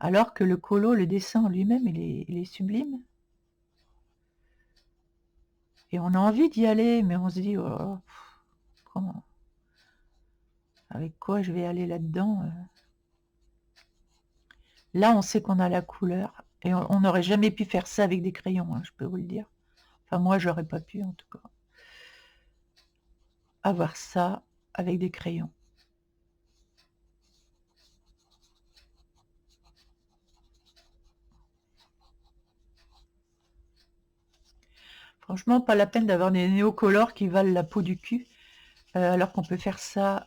Alors que le colo, le dessin en lui-même, il est sublime. Et on a envie d'y aller, mais on se dit, oh, comment? Avec quoi je vais aller là-dedans? Là, on sait qu'on a la couleur. Et on n'aurait jamais pu faire ça avec des crayons, hein, je peux vous le dire. Enfin, moi, j'aurais pas pu, en tout cas. Avoir ça avec des crayons. Franchement, pas la peine d'avoir des néocolores qui valent la peau du cul, alors qu'on peut faire ça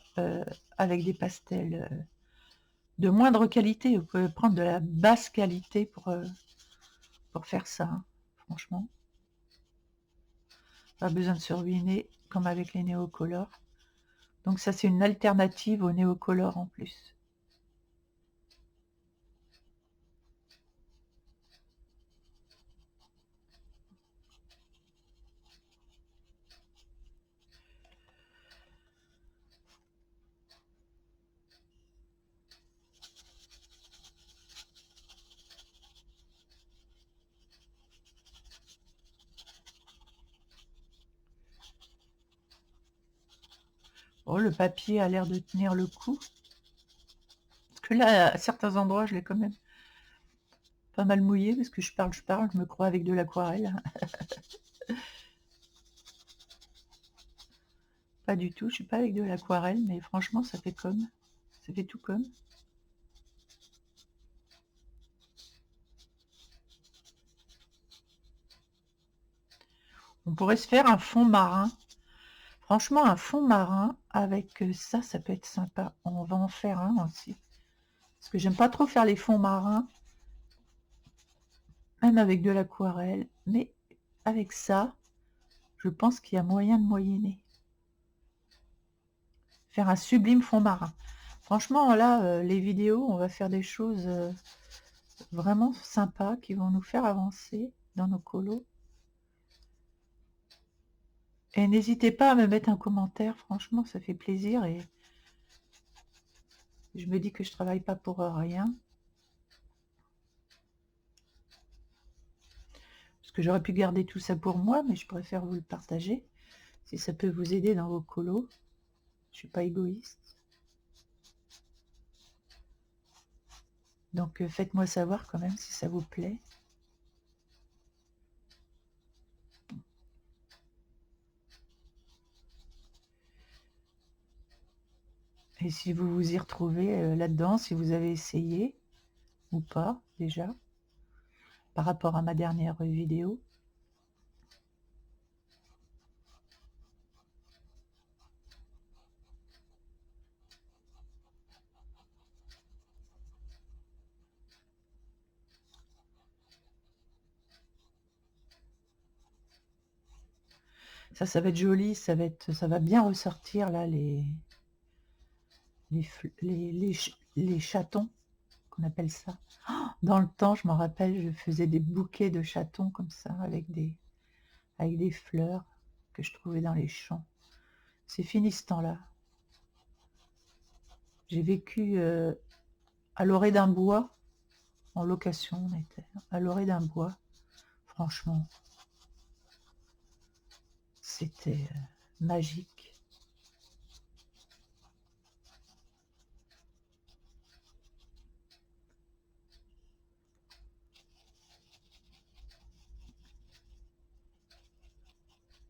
avec des pastels de moindre qualité. Vous pouvez prendre de la basse qualité pour faire ça, hein, franchement. Pas besoin de se ruiner comme avec les néocolores. Donc ça, c'est une alternative aux néocolores en plus. Oh, le papier a l'air de tenir le coup. Parce que là, à certains endroits, je l'ai quand même pas mal mouillé, parce que je parle, je me crois avec de l'aquarelle. Pas du tout, je suis pas avec de l'aquarelle, mais franchement, ça fait tout comme. On pourrait se faire un fond marin. Franchement, un fond marin avec ça, ça peut être sympa. On va en faire un aussi. Parce que j'aime pas trop faire les fonds marins, même avec de l'aquarelle. Mais avec ça, je pense qu'il y a moyen de moyenner. Faire un sublime fond marin. Franchement, là, les vidéos, on va faire des choses vraiment sympas qui vont nous faire avancer dans nos colos. Et n'hésitez pas à me mettre un commentaire, franchement, ça fait plaisir. Et je me dis que je travaille pas pour rien. Parce que j'aurais pu garder tout ça pour moi, mais je préfère vous le partager. Si ça peut vous aider dans vos colos. Je suis pas égoïste. Donc faites-moi savoir quand même si ça vous plaît. Et si vous vous y retrouvez là-dedans, si vous avez essayé, ou pas déjà, par rapport à ma dernière vidéo. Ça va être joli, ça va bien ressortir là les chatons, qu'on appelle ça. Oh, dans le temps, je m'en rappelle, je faisais des bouquets de chatons comme ça, avec des fleurs que je trouvais dans les champs. C'est fini ce temps-là. J'ai vécu à l'orée d'un bois, en location on était, à l'orée d'un bois. Franchement, c'était magique.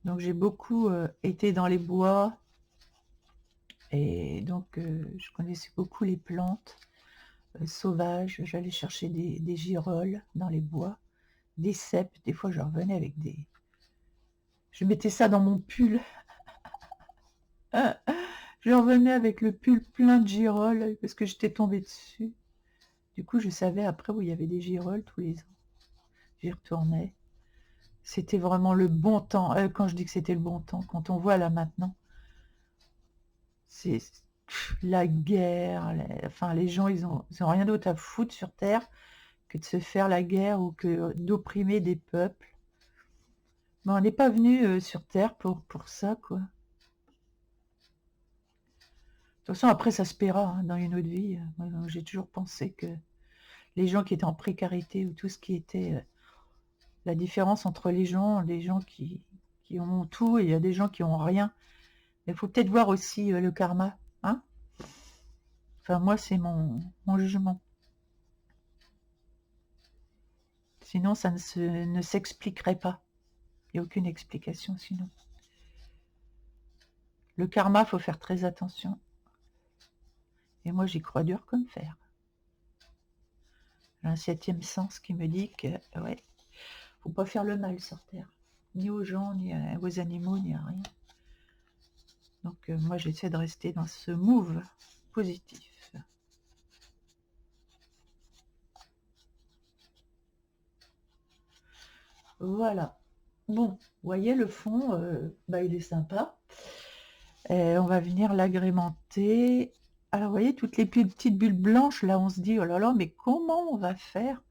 Donc j'ai beaucoup été dans les bois, et donc je connaissais beaucoup les plantes sauvages. J'allais chercher des girolles dans les bois, des cèpes. Des fois je revenais avec des... Je mettais ça dans mon pull. Je revenais avec le pull plein de girolles parce que j'étais tombée dessus. Du coup je savais après où il y avait des girolles tous les ans. J'y retournais. C'était vraiment le bon temps. Quand je dis que c'était le bon temps, quand on voit là maintenant, c'est la guerre. Enfin, les gens, ils ont rien d'autre à foutre sur Terre que de se faire la guerre ou que d'opprimer des peuples. Mais on n'est pas venu sur Terre pour ça, quoi. De toute façon, après, ça se paiera hein, dans une autre vie. Moi, j'ai toujours pensé que les gens qui étaient en précarité ou tout ce qui était... la différence entre les gens qui ont tout et il y a des gens qui ont rien. Il faut peut-être voir aussi le karma. Hein, enfin, moi, c'est mon jugement. Sinon, ça ne s'expliquerait pas. Il n'y a aucune explication sinon. Le karma, faut faire très attention. Et moi, j'y crois dur comme fer. J'ai un 7e sens qui me dit que, ouais, faut pas faire le mal sur Terre. Ni aux gens, ni aux animaux, ni à rien. Donc, moi, j'essaie de rester dans ce move positif. Voilà. Bon, vous voyez, le fond, il est sympa. Et on va venir l'agrémenter. Alors, vous voyez, toutes les petites bulles blanches, là, on se dit, oh là là, mais comment on va faire?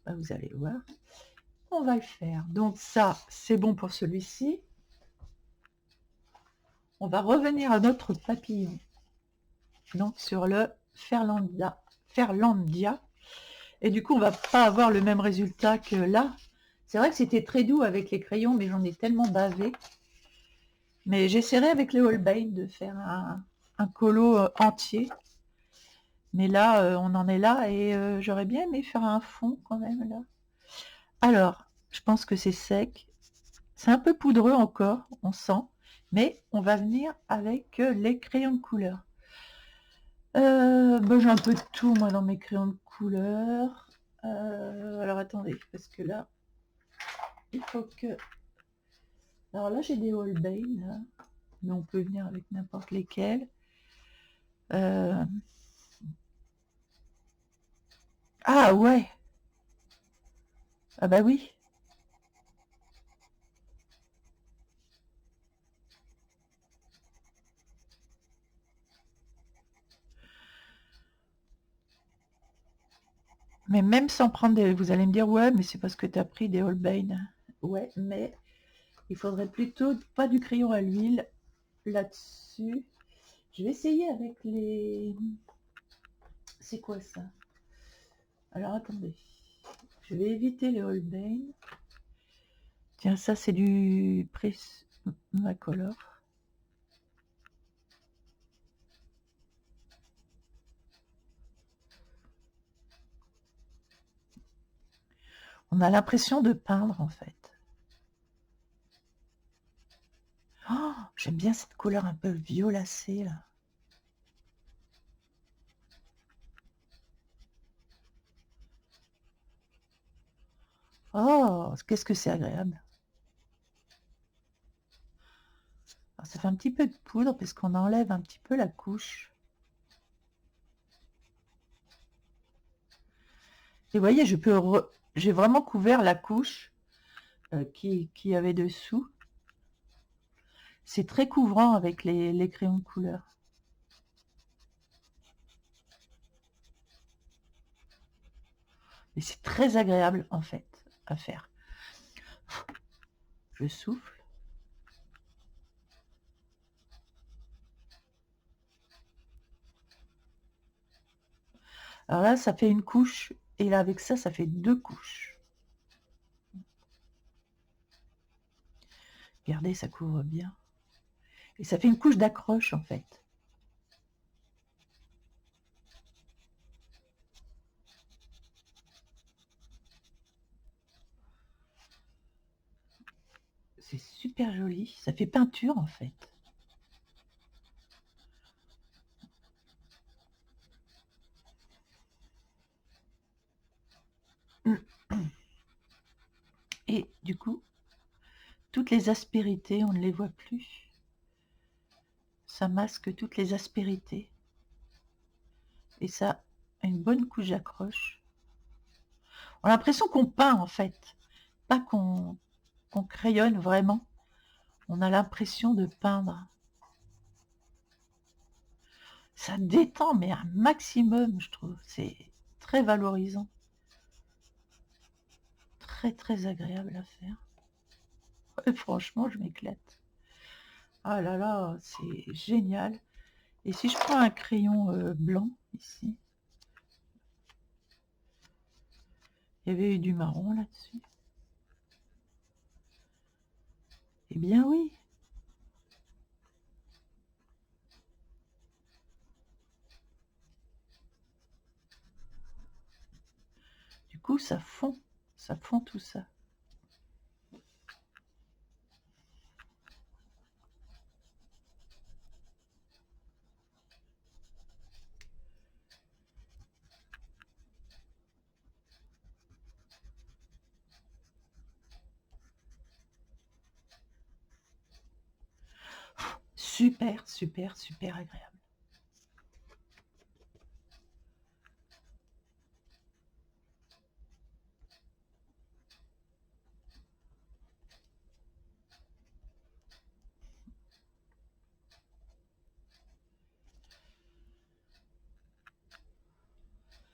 Vous allez voir. On va le faire. Donc ça, c'est bon pour celui-ci. On va revenir à notre papillon. Donc sur le Ferlandia. Et du coup, on va pas avoir le même résultat que là. C'est vrai que c'était très doux avec les crayons, mais j'en ai tellement bavé. Mais j'essaierai avec les Holbein de faire un colo entier. Mais là, on en est là et j'aurais bien aimé faire un fond quand même là. Alors, je pense que c'est sec. C'est un peu poudreux encore, on sent. Mais on va venir avec les crayons de couleur. J'ai un peu de tout moi dans mes crayons de couleur. Alors attendez, parce que là, il faut que... Alors là, j'ai des Holbein, là. Mais on peut venir avec n'importe lesquels. Ah ouais. Ah bah oui. Mais même sans prendre des... Vous allez me dire, ouais, mais c'est parce que tu as pris des Holbein. Ouais, mais il faudrait plutôt pas du crayon à l'huile là-dessus. Je vais essayer avec les... C'est quoi ça? Alors attendez. Je vais éviter les Holbein. Tiens, ça c'est du Prismacolor. On a l'impression de peindre en fait. Oh, j'aime bien cette couleur un peu violacée là. Oh, qu'est-ce que c'est agréable. Alors, ça fait un petit peu de poudre parce qu'on enlève un petit peu la couche. Et vous voyez, j'ai vraiment couvert la couche qui avait dessous. C'est très couvrant avec les crayons de couleur. Et c'est très agréable en fait à faire. Je souffle. Alors là, ça fait une couche. Et là, avec ça, ça fait 2 couches. Regardez, ça couvre bien. Et ça fait une couche d'accroche en fait. C'est super joli. Ça fait peinture en fait. Et du coup, toutes les aspérités, on ne les voit plus. Ça masque toutes les aspérités. Et ça a une bonne couche d'accroche. On a l'impression qu'on peint en fait. Pas qu'on crayonne vraiment. On a l'impression de peindre. Ça détend, mais un maximum, je trouve. C'est très valorisant. Très, très agréable à faire. Ouais, franchement, je m'éclate. Ah là là, c'est génial. Et si je prends un crayon blanc, ici, il y avait eu du marron là-dessus. Eh bien oui. Du coup, ça fond tout ça. Super, super, super agréable.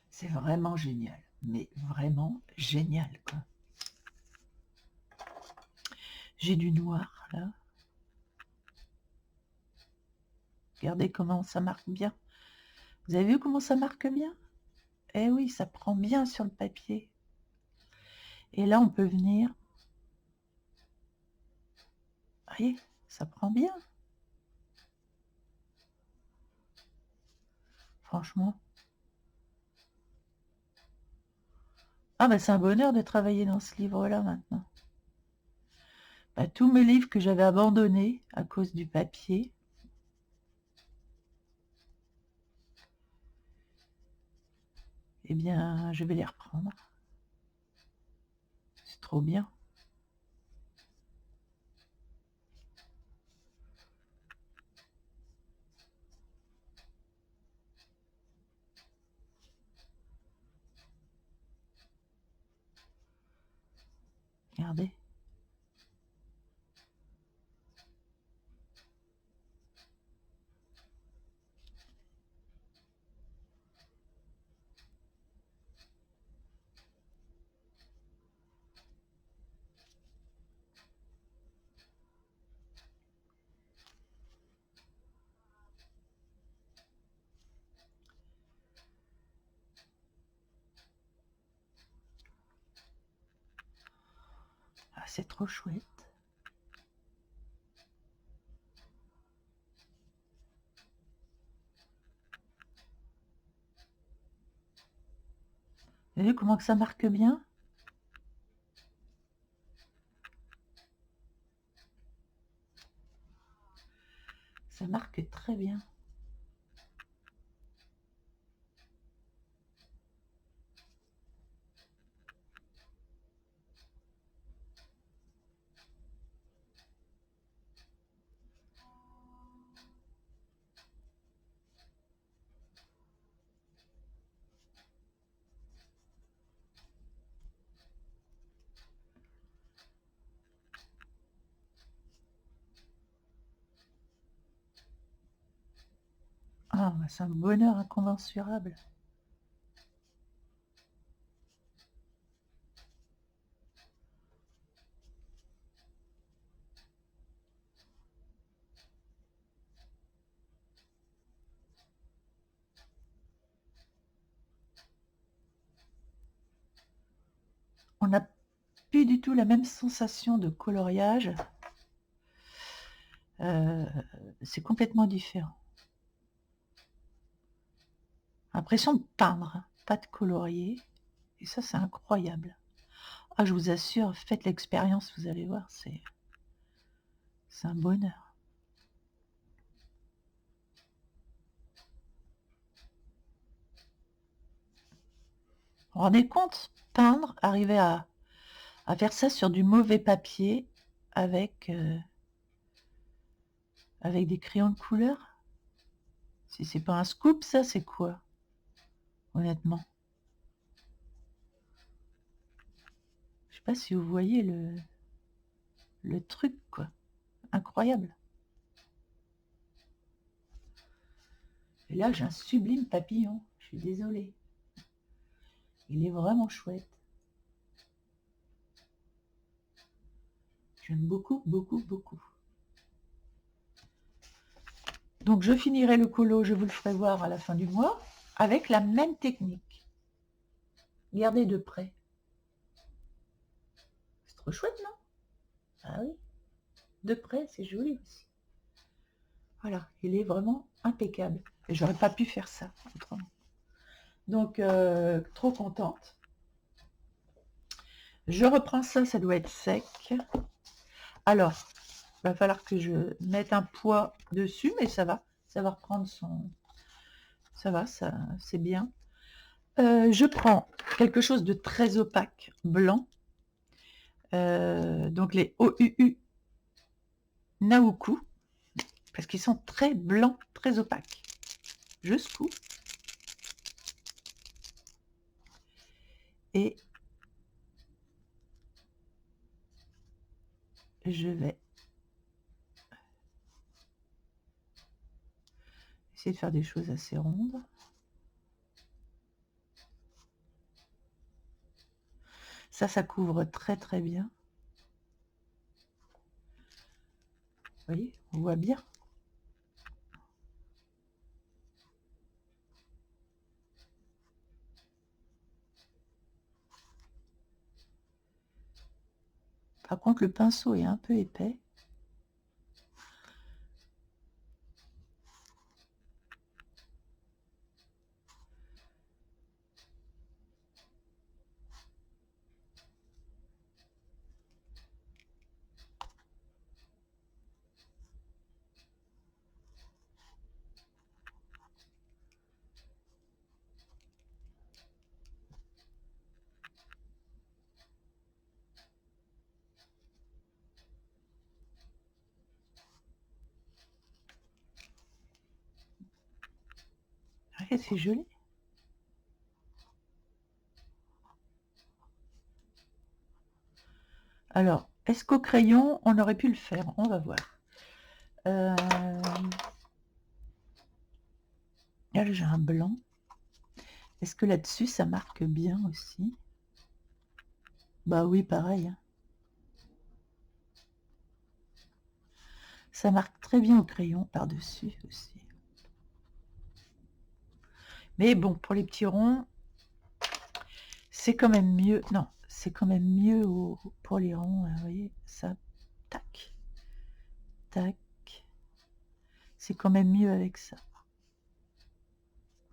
C'est vraiment génial, mais vraiment génial, quoi. J'ai du noir, là. Regardez comment ça marque bien. Vous avez vu comment ça marque bien? Eh oui, ça prend bien sur le papier. Et là, on peut venir. Vous voyez, ça prend bien. Franchement. Ah bah c'est un bonheur de travailler dans ce livre-là maintenant. Bah, tous mes livres que j'avais abandonnés à cause du papier, eh bien, je vais les reprendre. C'est trop bien. Regardez. Ah, c'est trop chouette. Vous avez vu comment que ça marque bien? Ça marque très bien. Ah, c'est un bonheur incommensurable. On n'a plus du tout la même sensation de coloriage. C'est complètement différent. L'impression de peindre, pas de colorier. Et ça, c'est incroyable. Ah, je vous assure, faites l'expérience, vous allez voir, c'est un bonheur. Vous vous rendez compte? Peindre, arriver à faire ça sur du mauvais papier avec des crayons de couleur? Si c'est pas un scoop, ça, c'est quoi? Honnêtement. Je sais pas si vous voyez le truc, quoi. Incroyable. Et là, j'ai un sublime papillon. Je suis désolée. Il est vraiment chouette. J'aime beaucoup, beaucoup, beaucoup. Donc, je finirai le colo, je vous le ferai voir à la fin du mois, avec la même technique. Regardez de près. C'est trop chouette, non? Ah oui. De près, c'est joli aussi. Voilà, il est vraiment impeccable. Et j'aurais pas pu faire ça autrement. Donc, trop contente. Je reprends ça, ça doit être sec. Alors, il va falloir que je mette un poids dessus, mais ça va reprendre son... Ça va, ça, c'est bien. Je prends quelque chose de très opaque, blanc. Donc les OUU Naoku, parce qu'ils sont très blancs, très opaques. Je secoue. Et je vais essayer de faire des choses assez rondes. Ça couvre très très bien. Vous voyez, on voit bien. Par contre, le pinceau est un peu épais. Regardez, c'est joli. Alors, est-ce qu'au crayon, on aurait pu le faire? On va voir. Là, j'ai un blanc. Est-ce que là-dessus, ça marque bien aussi? Bah oui, pareil. Hein. Ça marque très bien au crayon par-dessus aussi. Mais bon, pour les petits ronds, c'est quand même mieux. Non, c'est quand même mieux pour les ronds. Vous voyez, ça, tac, tac. C'est quand même mieux avec ça.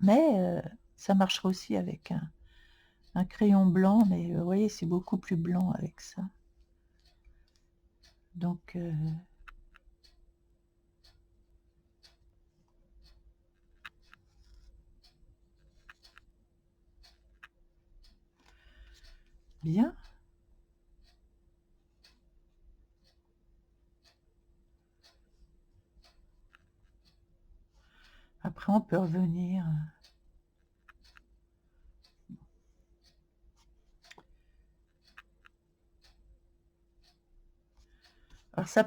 Mais ça marchera aussi avec un crayon blanc. Mais vous voyez, c'est beaucoup plus blanc avec ça. Donc... bien. Après, on peut revenir. Alors, ça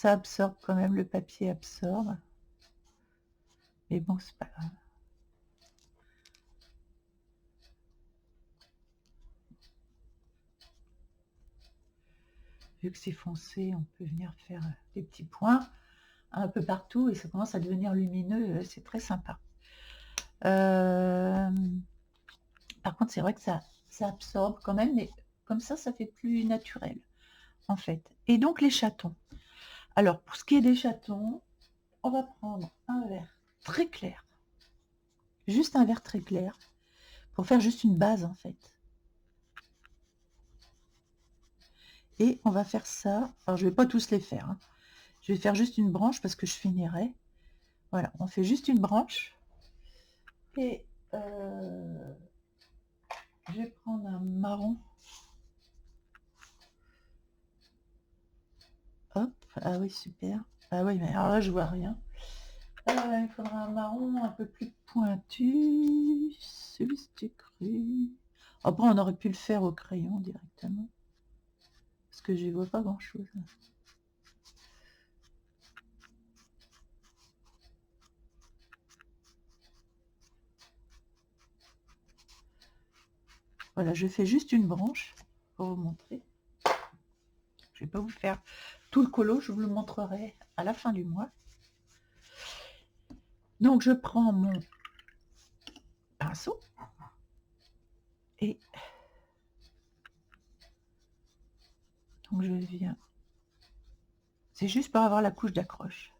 absorbe quand même, le papier absorbe. Mais bon, c'est pas grave. Vu que c'est foncé, on peut venir faire des petits points un peu partout et ça commence à devenir lumineux, c'est très sympa. Par contre, c'est vrai que ça absorbe quand même, mais comme ça fait plus naturel, en fait. Et donc, les chatons. Alors, pour ce qui est des chatons, on va prendre un verre très clair, juste un verre très clair, pour faire juste une base, en fait. Et on va faire ça. Alors, je vais pas tous les faire, hein. Je vais faire juste une branche parce que je finirai. Voilà, on fait juste une branche. Et je vais prendre un marron. Hop, ah oui, super. Ah oui, mais alors là, je vois rien. Il faudra un marron un peu plus pointu. Celui-ci cru. Après, on aurait pu le faire au crayon directement. Parce que je ne vois pas grand-chose. Voilà, je fais juste une branche pour vous montrer. Je ne vais pas vous faire tout le colo, je vous le montrerai à la fin du mois. Donc, je prends mon pinceau et donc je viens. C'est juste pour avoir la couche d'accroche.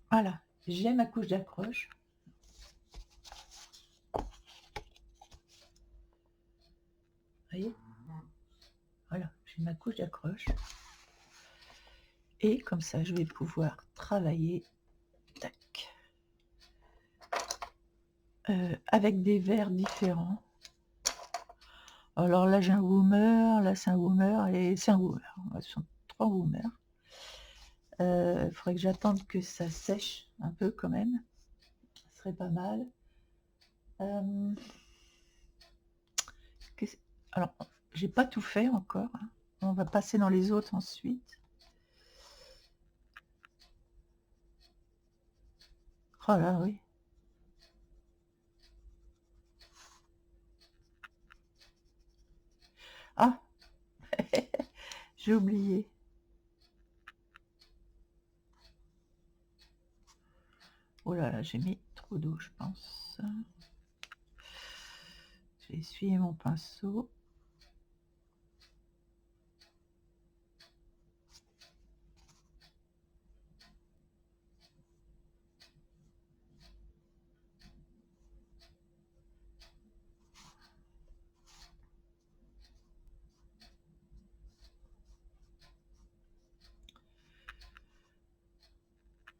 Voilà, j'ai ma couche d'accroche. Voyez, voilà, j'ai ma couche d'accroche. Et comme ça, je vais pouvoir travailler tac, avec des verres différents. Alors là, j'ai un woomer, là, c'est un woomer, et c'est un woomer. Ce sont 3 woomers. Il faudrait que j'attende que ça sèche un peu quand même. Ce serait pas mal. Alors, j'ai pas tout fait encore, hein. On va passer dans les autres ensuite. Oh là, oui. Ah, j'ai oublié. Oh là là, j'ai mis trop d'eau, je pense. J'ai essuyé mon pinceau.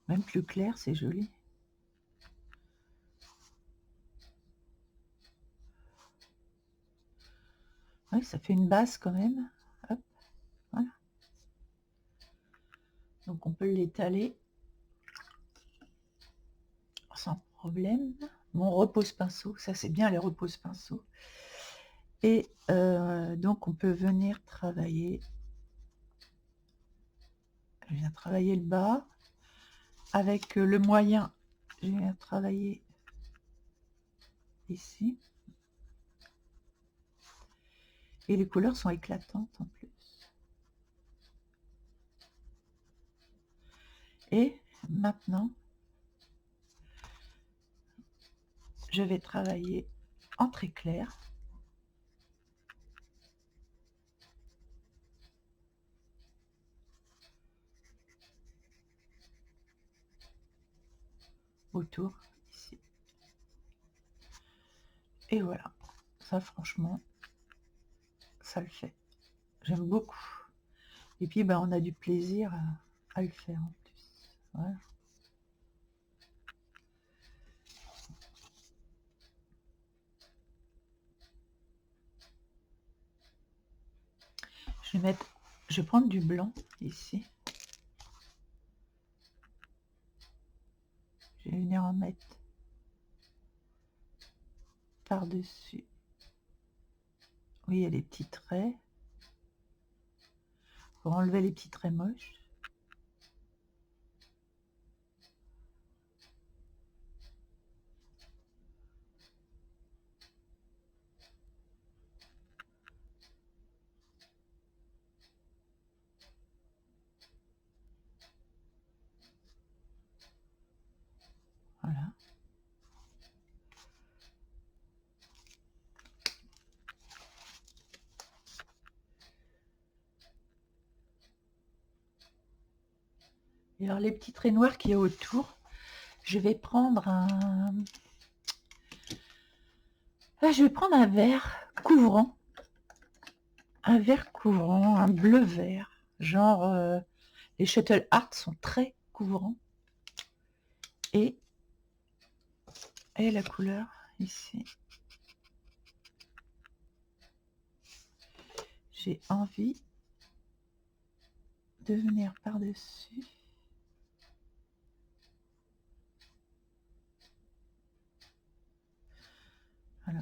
Même plus clair, c'est joli. Oui, ça fait une base quand même. Hop, voilà. Donc on peut l'étaler sans problème. Mon repose-pinceau, ça c'est bien les repose-pinceaux. Et donc on peut venir travailler. Je viens travailler le bas. Avec le moyen, je viens travailler ici. Et les couleurs sont éclatantes en plus. Et maintenant, je vais travailler en très clair. Autour, ici. Et voilà. Ça, franchement, ça le fait. J'aime beaucoup. Et puis, ben, on a du plaisir à le faire en plus. Voilà. Je vais prendre du blanc ici. Je vais venir en mettre par-dessus. Oui, il y a les petits traits. pour enlever les petits traits moches. Voilà. Et alors les petits traits noirs qu'il y a autour, je vais prendre un verre couvrant. Un verre couvrant, un bleu vert. Genre, les Shuttle Art sont très couvrants. Et la couleur ici. J'ai envie de venir par-dessus. Voilà.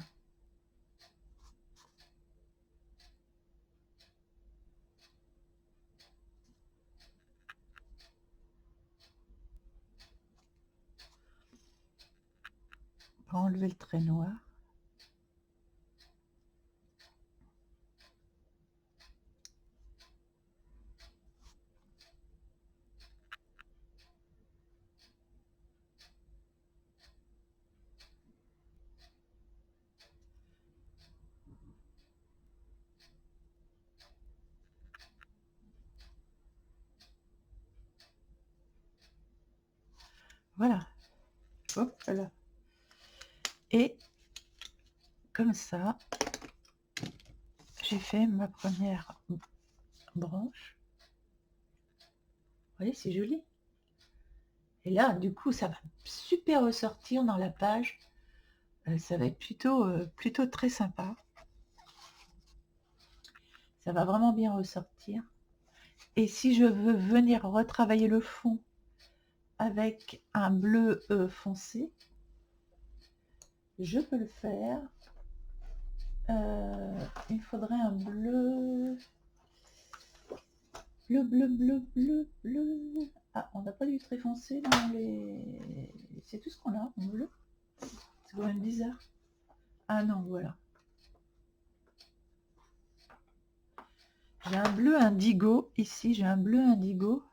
Pour enlever le trait noir. Voilà. Hop là. Et comme ça, j'ai fait ma première branche. Vous voyez, c'est joli. Et là, du coup, ça va super ressortir dans la page. Ça va être plutôt très sympa. Ça va vraiment bien ressortir. Et si je veux venir retravailler le fond avec un bleu foncé, je peux le faire. Il faudrait un bleu. Bleu. Ah, on n'a pas du très foncé dans les... C'est tout ce qu'on a en bleu. C'est quand même bizarre. Ah non, voilà. J'ai un bleu indigo. Ici, j'ai un bleu indigo.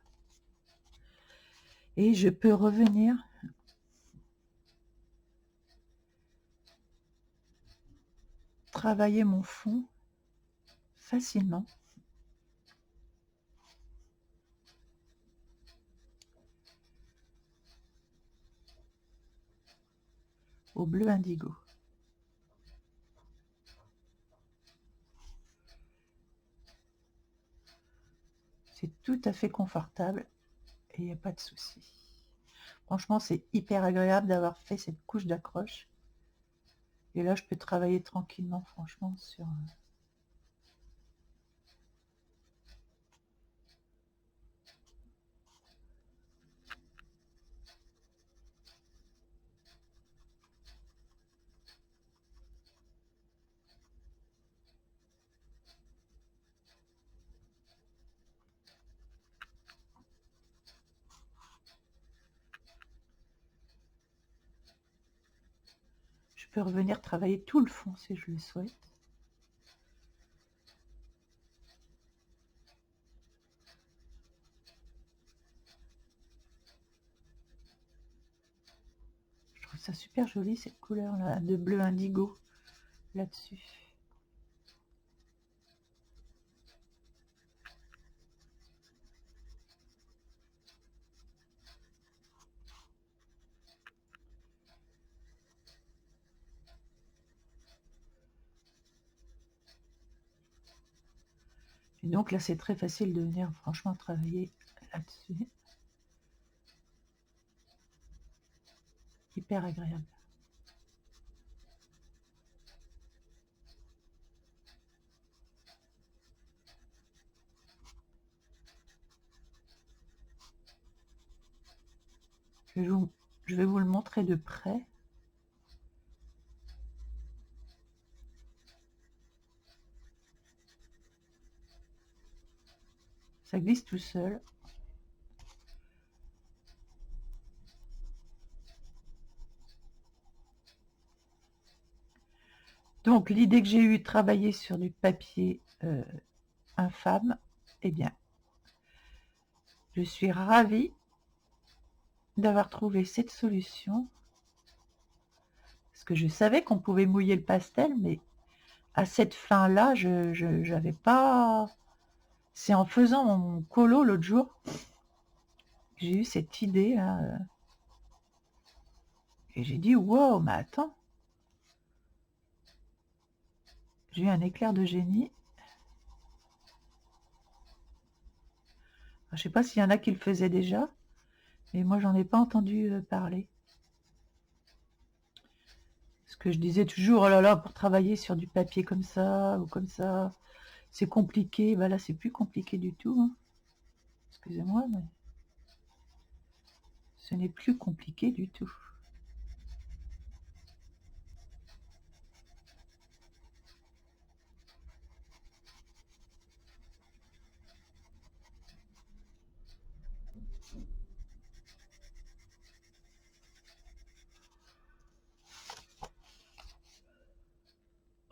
Et je peux revenir travailler mon fond facilement. Au bleu indigo. C'est tout à fait confortable et il n'y a pas de souci. Franchement, c'est hyper agréable d'avoir fait cette couche d'accroche. Et là, je peux travailler tranquillement, franchement, sur... Je peux revenir travailler tout le fond si je le souhaite. Je trouve ça super joli, cette couleur-là, de bleu indigo, là-dessus. Et donc là, c'est très facile de venir franchement travailler là-dessus. Hyper agréable. Je vais vous le montrer de près. Ça glisse tout seul. Donc, l'idée que j'ai eue de travailler sur du papier infâme, eh bien, je suis ravie d'avoir trouvé cette solution. Parce que je savais qu'on pouvait mouiller le pastel, mais à cette fin-là, je n'avais pas... C'est en faisant mon colo l'autre jour que j'ai eu cette idée là. Et j'ai dit, wow, mais attends. J'ai eu un éclair de génie. Je ne sais pas s'il y en a qui le faisaient déjà, mais moi, j'en ai pas entendu parler. Parce que je disais toujours, oh là là, pour travailler sur du papier comme ça, ou comme ça, c'est compliqué. Bah là, c'est plus compliqué du tout, hein. Excusez-moi, mais ce n'est plus compliqué du tout.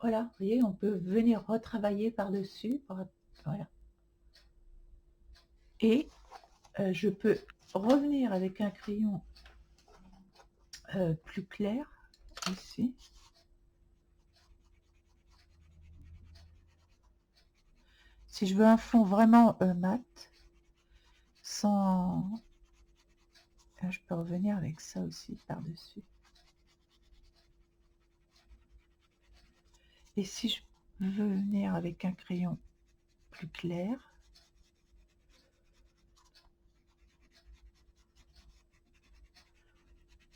Voilà, vous voyez, on peut venir retravailler par-dessus. Voilà. Et je peux revenir avec un crayon plus clair, ici. Si je veux un fond vraiment mat, sans... Je peux revenir avec ça aussi par-dessus. Et si je veux venir avec un crayon plus clair,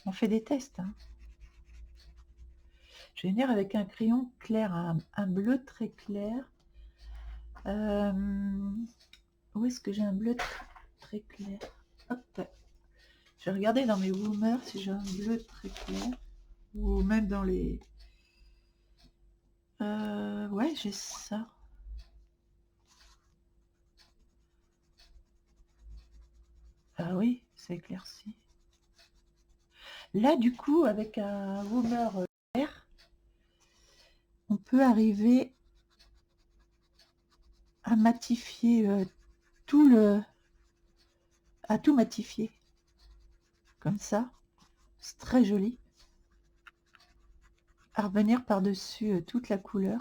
on fait des tests, hein. Je vais venir avec un crayon clair, un bleu très clair. Où est-ce que j'ai un bleu très clair? Hop. Je vais regarder dans mes Woomers si j'ai un bleu très clair. Ou même dans les... ouais, j'ai ça. Ah oui, c'est éclairci. Là, du coup, avec un Woomer vert, on peut arriver à matifier à tout matifier. Comme ça. C'est très joli. À revenir par-dessus toute la couleur.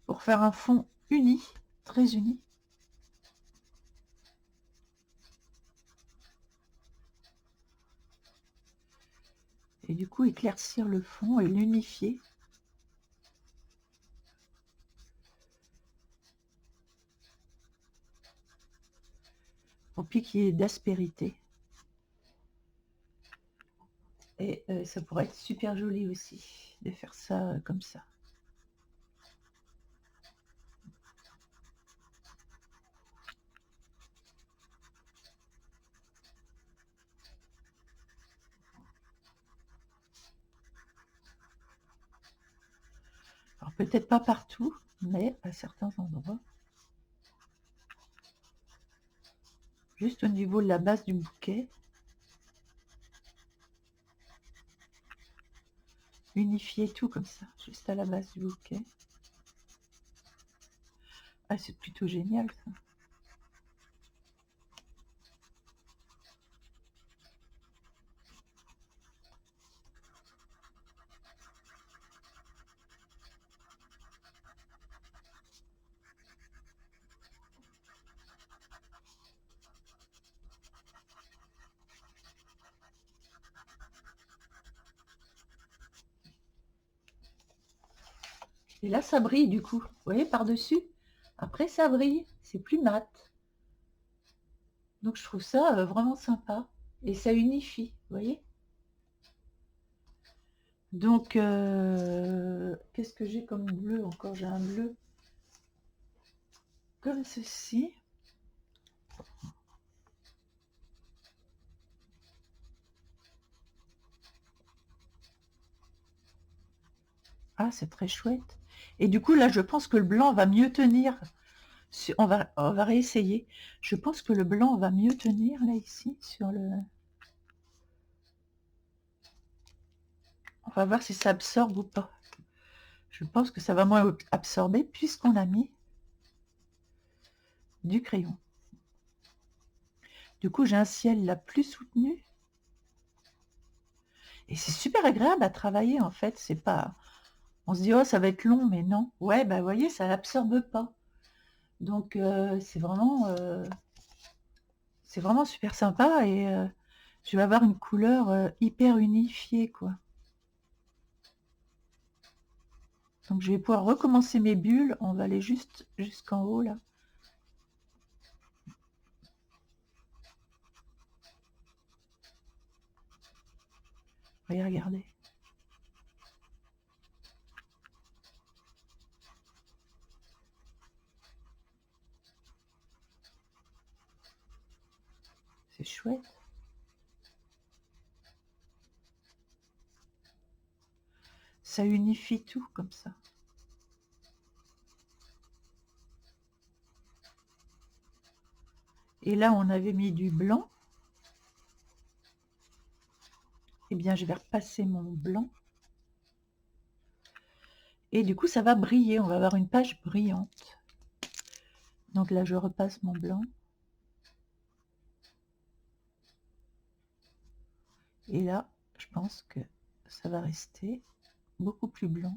Pour faire un fond uni, très uni. Et du coup, éclaircir le fond et l'unifier. Pour plus qu'il y ait d'aspérité. Et ça pourrait être super joli aussi, de faire ça comme ça. Alors peut-être pas partout, mais à certains endroits. Juste au niveau de la base du bouquet. Unifier tout comme ça, juste à la base du bouquet. Ah, c'est plutôt génial ça. Et là, ça brille du coup. Vous voyez, par-dessus. Après, ça brille. C'est plus mat. Donc, je trouve ça vraiment sympa. Et ça unifie, vous voyez. Donc, qu'est-ce que j'ai comme bleu encore? J'ai un bleu comme ceci. Ah, c'est très chouette. Et du coup, là, je pense que le blanc va mieux tenir. On va réessayer. Je pense que le blanc va mieux tenir, là, ici, sur le... On va voir si ça absorbe ou pas. Je pense que ça va moins absorber puisqu'on a mis du crayon. Du coup, j'ai un ciel là plus soutenu. Et c'est super agréable à travailler, en fait. C'est pas... On se dit, oh, ça va être long, mais non. Ouais, bah, vous voyez, ça n'absorbe pas. Donc, c'est vraiment super sympa et je vais avoir une couleur hyper unifiée, quoi. Donc, je vais pouvoir recommencer mes bulles. On va aller juste jusqu'en haut, là. Regardez. C'est chouette. Ça unifie tout comme ça. Et là, on avait mis du blanc. Eh bien, je vais repasser mon blanc. Et du coup, ça va briller. On va avoir une page brillante. Donc là, je repasse mon blanc. Et là, je pense que ça va rester beaucoup plus blanc.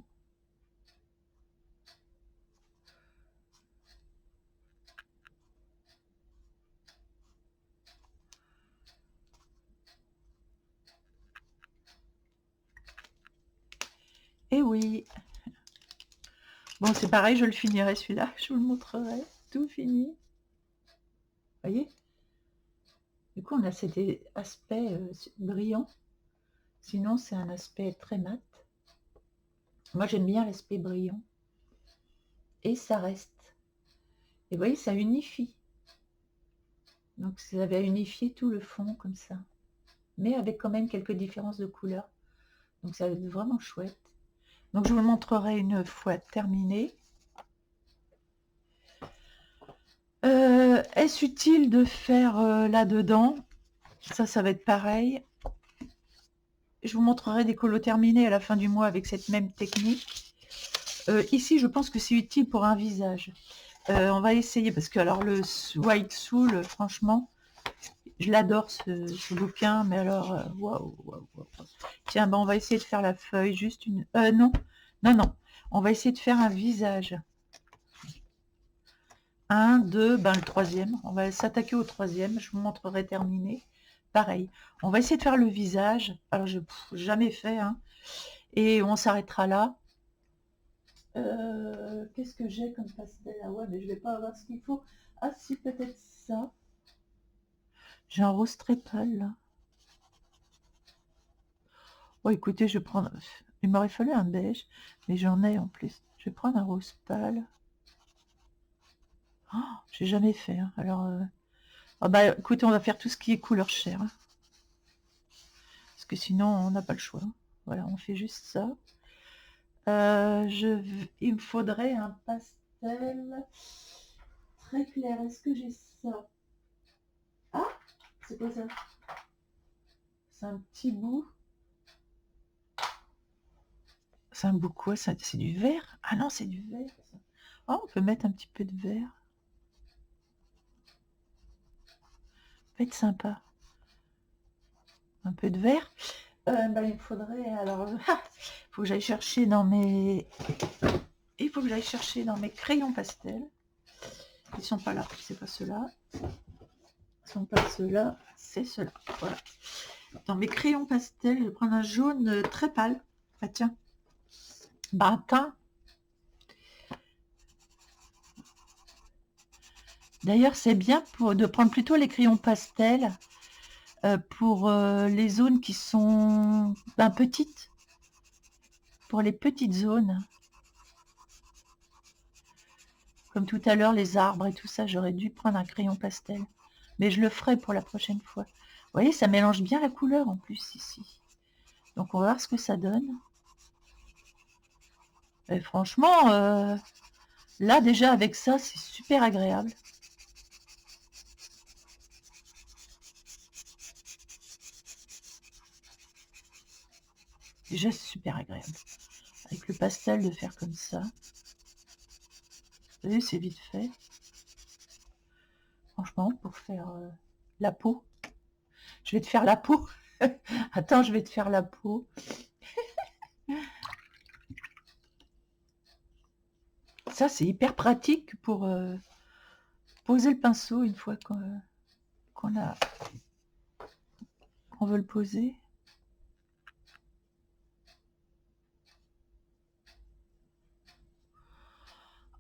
Et oui. Bon, c'est pareil, je le finirai celui-là. Je vous le montrerai. Tout fini. Vous voyez? Du coup, on a cet aspect brillant. Sinon, c'est un aspect très mat. Moi, j'aime bien l'aspect brillant. Et ça reste. Et vous voyez, ça unifie. Donc, ça va unifier tout le fond comme ça. Mais avec quand même quelques différences de couleurs. Donc, ça va être vraiment chouette. Donc, je vous le montrerai une fois terminé. Est-ce utile de faire là-dedans? Ça va être pareil. Je vous montrerai des colos terminés à la fin du mois avec cette même technique. Ici, je pense que c'est utile pour un visage. On va essayer, parce que alors le White Soul, franchement, je l'adore ce bouquin, mais alors, waouh, waouh, waouh. Tiens, ben, on va essayer de faire la feuille, juste une... non, non, non. On va essayer de faire un visage. 1, 2, ben le troisième. On va s'attaquer au troisième. Je vous montrerai terminé. Pareil. On va essayer de faire le visage. Alors, je n'ai jamais fait. Hein. Et on s'arrêtera là. Qu'est-ce que j'ai comme pastel? Ah ouais, mais je vais pas avoir ce qu'il faut. Ah si, peut-être ça. J'ai un rose très pâle, là. Oh, écoutez, je vais prendre... Il m'aurait fallu un beige, mais j'en ai en plus. Je vais prendre un rose pâle. Oh, j'ai jamais fait. Hein. Alors... Ah bah, écoutez, on va faire tout ce qui est couleur chair. Hein. Parce que sinon, on n'a pas le choix. Voilà, on fait juste ça. Il me faudrait un pastel très clair. Est-ce que j'ai ça? Ah, c'est quoi ça? C'est un petit bout. C'est un bout quoi? C'est du vert? Ah non, c'est du vert. Ça. Oh, on peut mettre un petit peu de vert. Ça peut être sympa. Un peu de vert. Bah, il me faudrait alors. Il faut que j'aille chercher dans mes. Il faut que j'aille chercher dans mes crayons pastels. Ils sont pas là. C'est pas ceux-là. Ils sont pas ceux-là. C'est ceux-là. Voilà. Dans mes crayons pastels, je vais prendre un jaune très pâle. Ah tiens. Bah teint. D'ailleurs, c'est bien de prendre plutôt les crayons pastels pour les zones qui sont petites. Pour les petites zones. Comme tout à l'heure, les arbres et tout ça, j'aurais dû prendre un crayon pastel. Mais je le ferai pour la prochaine fois. Vous voyez, ça mélange bien la couleur en plus ici. Donc on va voir ce que ça donne. Et franchement, là déjà avec ça, c'est super agréable. Déjà, c'est super agréable. Avec le pastel, de faire comme ça. Vous voyez, c'est vite fait. Franchement, pour faire la peau. Je vais te faire la peau. Attends, je vais te faire la peau. Ça, c'est hyper pratique pour poser le pinceau une fois qu'on veut le poser.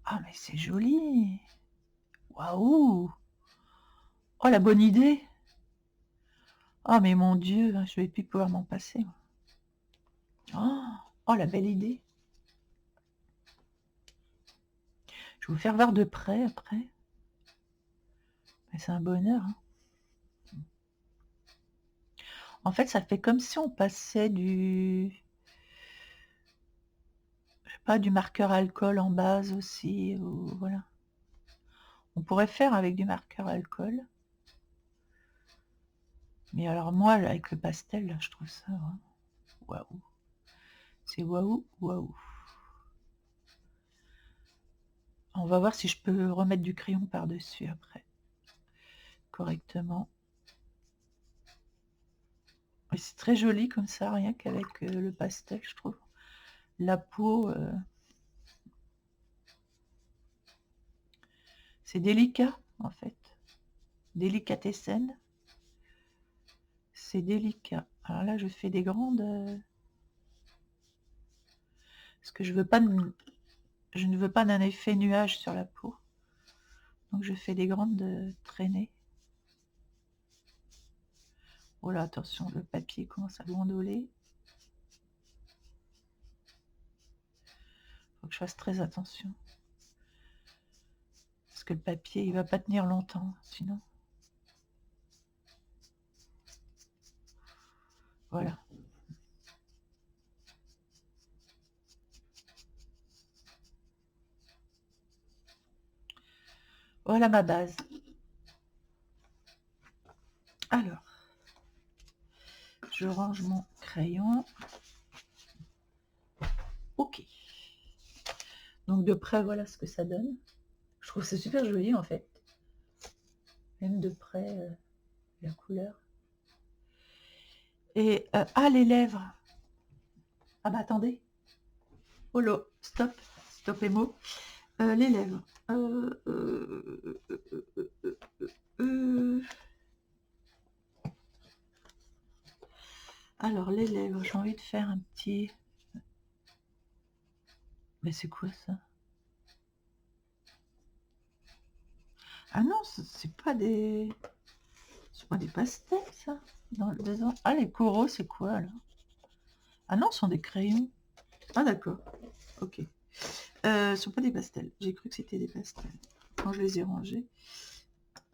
Ah, mais c'est joli. Waouh. Oh, la bonne idée. Oh, mais mon Dieu, je vais plus pouvoir m'en passer. Oh, la belle idée. Je vais vous faire voir de près après. Mais c'est un bonheur. Hein. En fait, ça fait comme si on passait je sais pas, du marqueur alcool en base aussi. Ou, voilà. On pourrait faire avec du marqueur alcool. Mais alors moi, avec le pastel, là, je trouve ça vraiment waouh. C'est waouh, waouh. On va voir si je peux remettre du crayon par-dessus après. Correctement. Et c'est très joli comme ça, rien qu'avec le pastel, je trouve. La peau, c'est délicat, en fait. Délicatessen. C'est délicat. Alors là, je fais des grandes... parce que je ne veux pas d'un effet nuage sur la peau. Donc je fais des grandes traînées. Oh là, attention, le papier commence à gondoler. Faut que je fasse très attention. Parce que le papier, il va pas tenir longtemps, sinon. Voilà. Voilà ma base. Alors, je range mon crayon. Ok. Donc de près, voilà ce que ça donne. Je trouve c'est super joli en fait. Même de près, la couleur. Et les lèvres. Ah bah attendez. Oh là, stop. Stoppez-moi. Les lèvres. Alors les lèvres, j'ai envie de faire un petit... Mais c'est quoi ça? Ah non, c'est pas des... C'est pas des pastels, ça dedans. Ah, les coraux, c'est quoi, là? Ah non, ce sont des crayons. Ah, d'accord. Ok. Ce sont pas des pastels. J'ai cru que c'était des pastels quand je les ai rangés.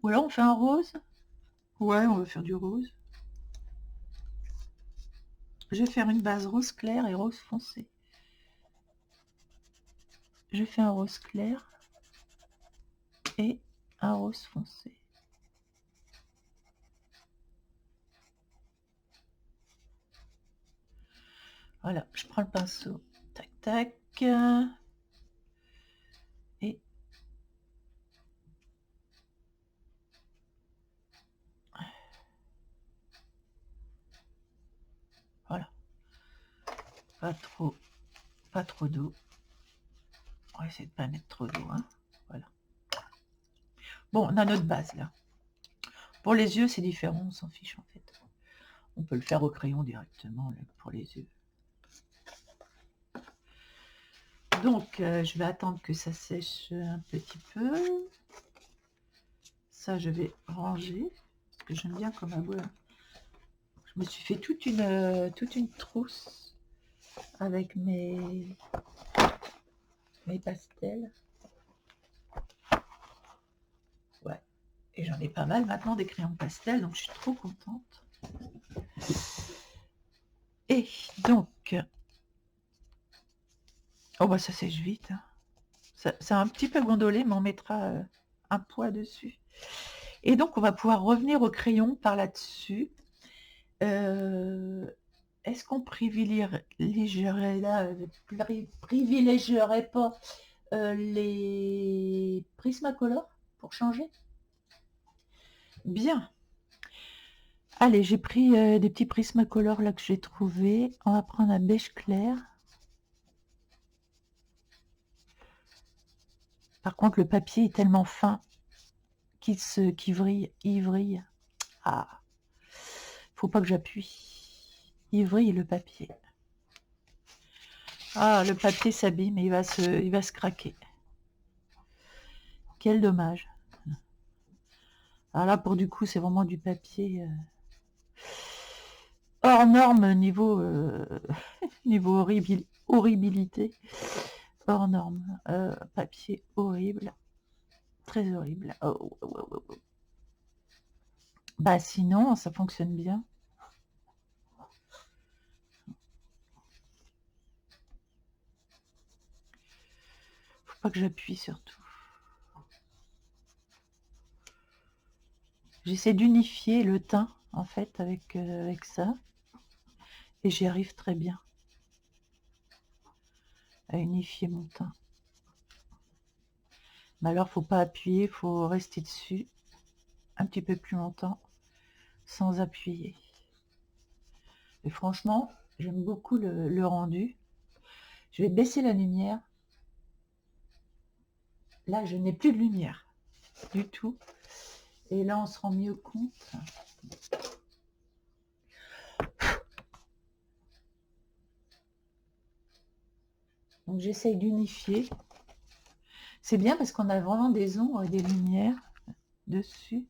Ou alors, on fait un rose. Ouais, on va faire du rose. Je vais faire une base rose clair et rose foncé. Je fais un rose clair et un rose foncé. Voilà, je prends le pinceau. Tac, tac. Et voilà. Pas trop d'eau. On va essayer de pas mettre trop d'eau. Hein. Voilà. Bon, on a notre base là. Pour les yeux, c'est différent, on s'en fiche en fait. On peut le faire au crayon directement là, pour les yeux. Donc, je vais attendre que ça sèche un petit peu. Ça, je vais ranger, parce que j'aime bien comme un bois. Je me suis fait toute une trousse avec mes pastels. Ouais. Et j'en ai pas mal maintenant des crayons pastel, donc je suis trop contente. Et donc, Oh bah ça sèche vite, hein. Ça a un petit peu gondolé, mais on mettra un poids dessus. Et donc, on va pouvoir revenir au crayon par là-dessus. Est-ce qu'on privilégierait pas les Prismacolor pour changer? Bien. Allez, j'ai pris des petits Prismacolor là que j'ai trouvé. On va prendre un beige clair. Par contre, le papier est tellement fin qu'il vrille. Ah, faut pas que j'appuie. Il vrille le papier. Ah, le papier s'abîme et il va se craquer. Quel dommage. Alors là, pour du coup, c'est vraiment du papier hors norme niveau, niveau horribilité. Hors norme. Papier horrible. Très horrible. Oh, oh, oh, oh, oh. Bah sinon, ça fonctionne bien. Faut pas que j'appuie surtout. J'essaie d'unifier le teint, en fait, avec ça. Et j'y arrive très bien à unifier mon teint. Mais alors, faut pas appuyer, faut rester dessus un petit peu plus longtemps sans appuyer. Et franchement, j'aime beaucoup le rendu. Je vais baisser la lumière. Là, je n'ai plus de lumière du tout. Et là, on se rend mieux compte. Donc, j'essaye d'unifier. C'est bien parce qu'on a vraiment des ombres et des lumières dessus.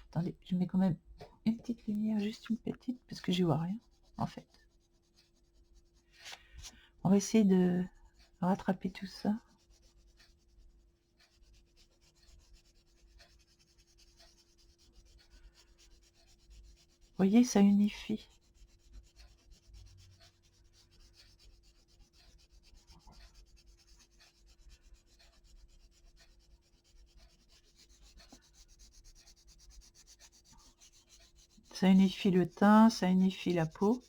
Attendez, je mets quand même une petite lumière, juste une petite, parce que j'y vois rien, en fait. On va essayer de rattraper tout ça. Vous voyez, ça unifie. Ça unifie le teint, ça unifie la peau.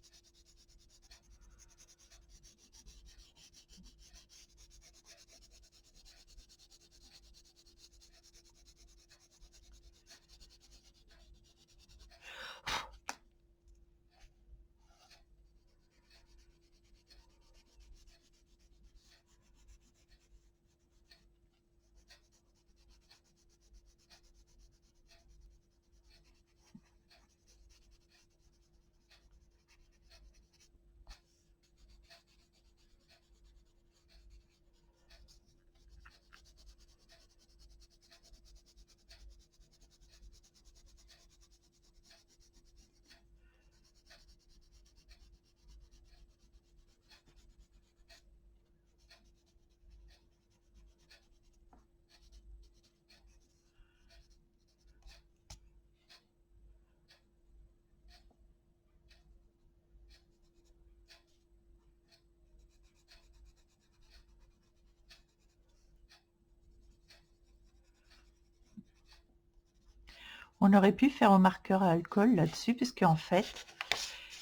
On aurait pu faire au marqueur à alcool là-dessus, puisque en fait,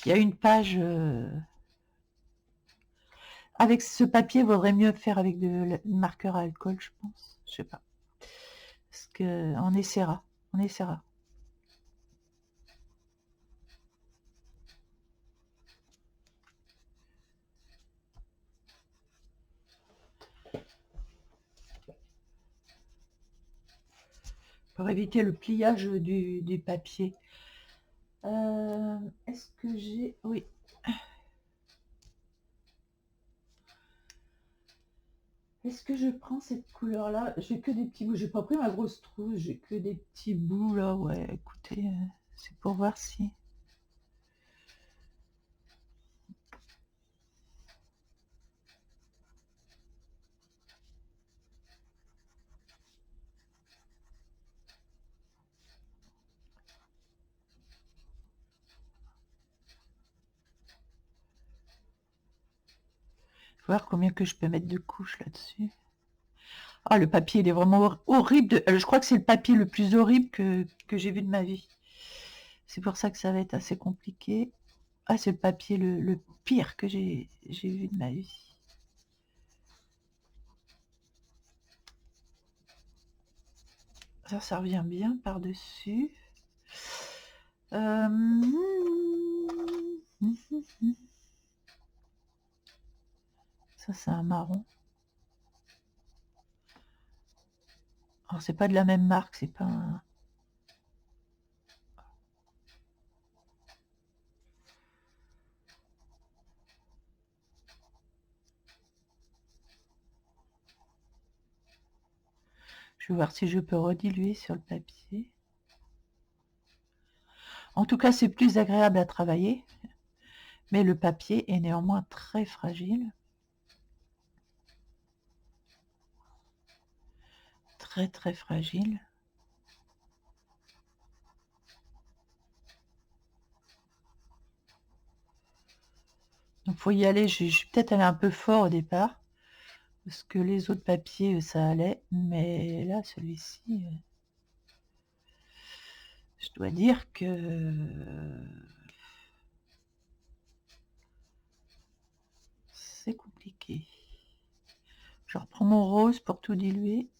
il y a une page... avec ce papier, il vaudrait mieux faire avec de marqueur à alcool, je pense. Je sais pas. Parce que on essaiera. On essaiera. Pour éviter le pliage du papier. Est-ce que j'ai... Oui. Est-ce que je prends cette couleur-là? J'ai que des petits bouts. J'ai pas pris ma grosse trousse. J'ai que des petits bouts là. Ouais, écoutez, c'est pour voir si... voir combien que je peux mettre de couches là-dessus. Ah, le papier, il est vraiment horrible. Je crois que c'est le papier le plus horrible que j'ai vu de ma vie. C'est pour ça que ça va être assez compliqué. Ah, c'est le papier le pire que j'ai vu de ma vie. Ça revient bien par-dessus. Ça, c'est un marron. Alors, c'est pas de la même marque, c'est pas un... Je vais voir si je peux rediluer sur le papier. En tout cas, c'est plus agréable à travailler, mais le papier est néanmoins très fragile. Très, très fragile. Donc, faut y aller. Je suis peut-être allée un peu fort au départ, parce que les autres papiers, ça allait, mais là, celui-ci, je dois dire que c'est compliqué. Je reprends mon rose pour tout diluer.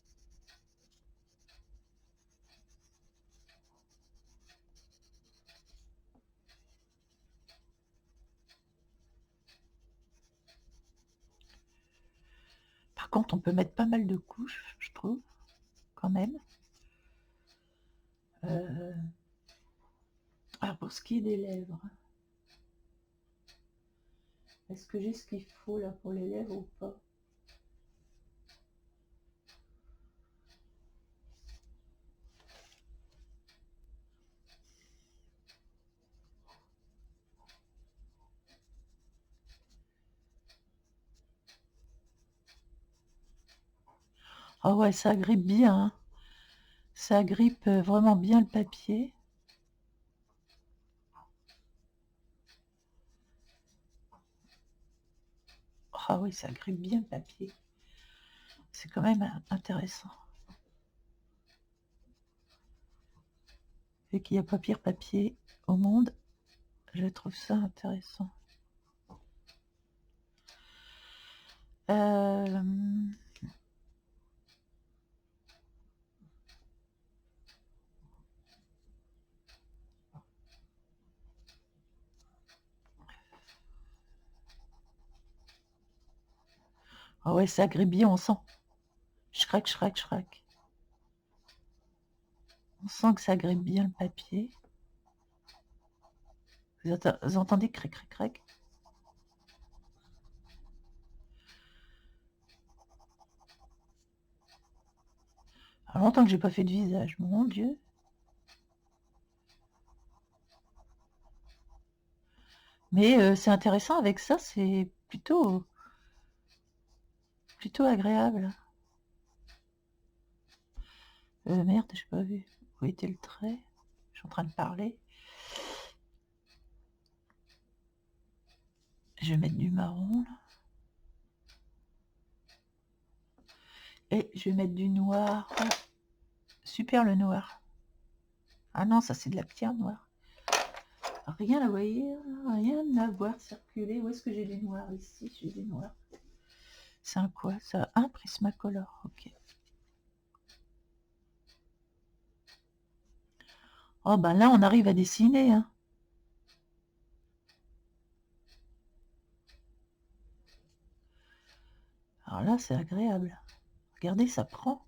Par contre, on peut mettre pas mal de couches, je trouve, quand même. Ah, pour ce qui est des lèvres, est-ce que j'ai ce qu'il faut là pour les lèvres ou pas? Ah ouais, ça agrippe bien, hein. Ça agrippe vraiment bien le papier. Ah oui, ça agrippe bien le papier. C'est quand même intéressant. Vu qu'il n'y a pas pire papier au monde, je trouve ça intéressant. Ah ouais, ça agrippe bien, on sent. Schrac, schrac, schrac. On sent que ça agrippe bien le papier. Vous entendez cric, cric, cric? Ça fait longtemps que j'ai pas fait de visage, mon Dieu. Mais c'est intéressant avec ça, c'est plutôt agréable. Merde, j'ai pas vu. Où était le trait? Je suis en train de parler. Je vais mettre du marron là. Et je vais mettre du noir. Super le noir. Ah non, ça c'est de la pierre noire. Rien à voir, rien à voir circuler. Où est-ce que j'ai du noir? Ici, j'ai du noir. C'est un quoi ça? Un Prismacolor, ok. Oh ben là, on arrive à dessiner, hein. Alors là, c'est agréable. Regardez, ça prend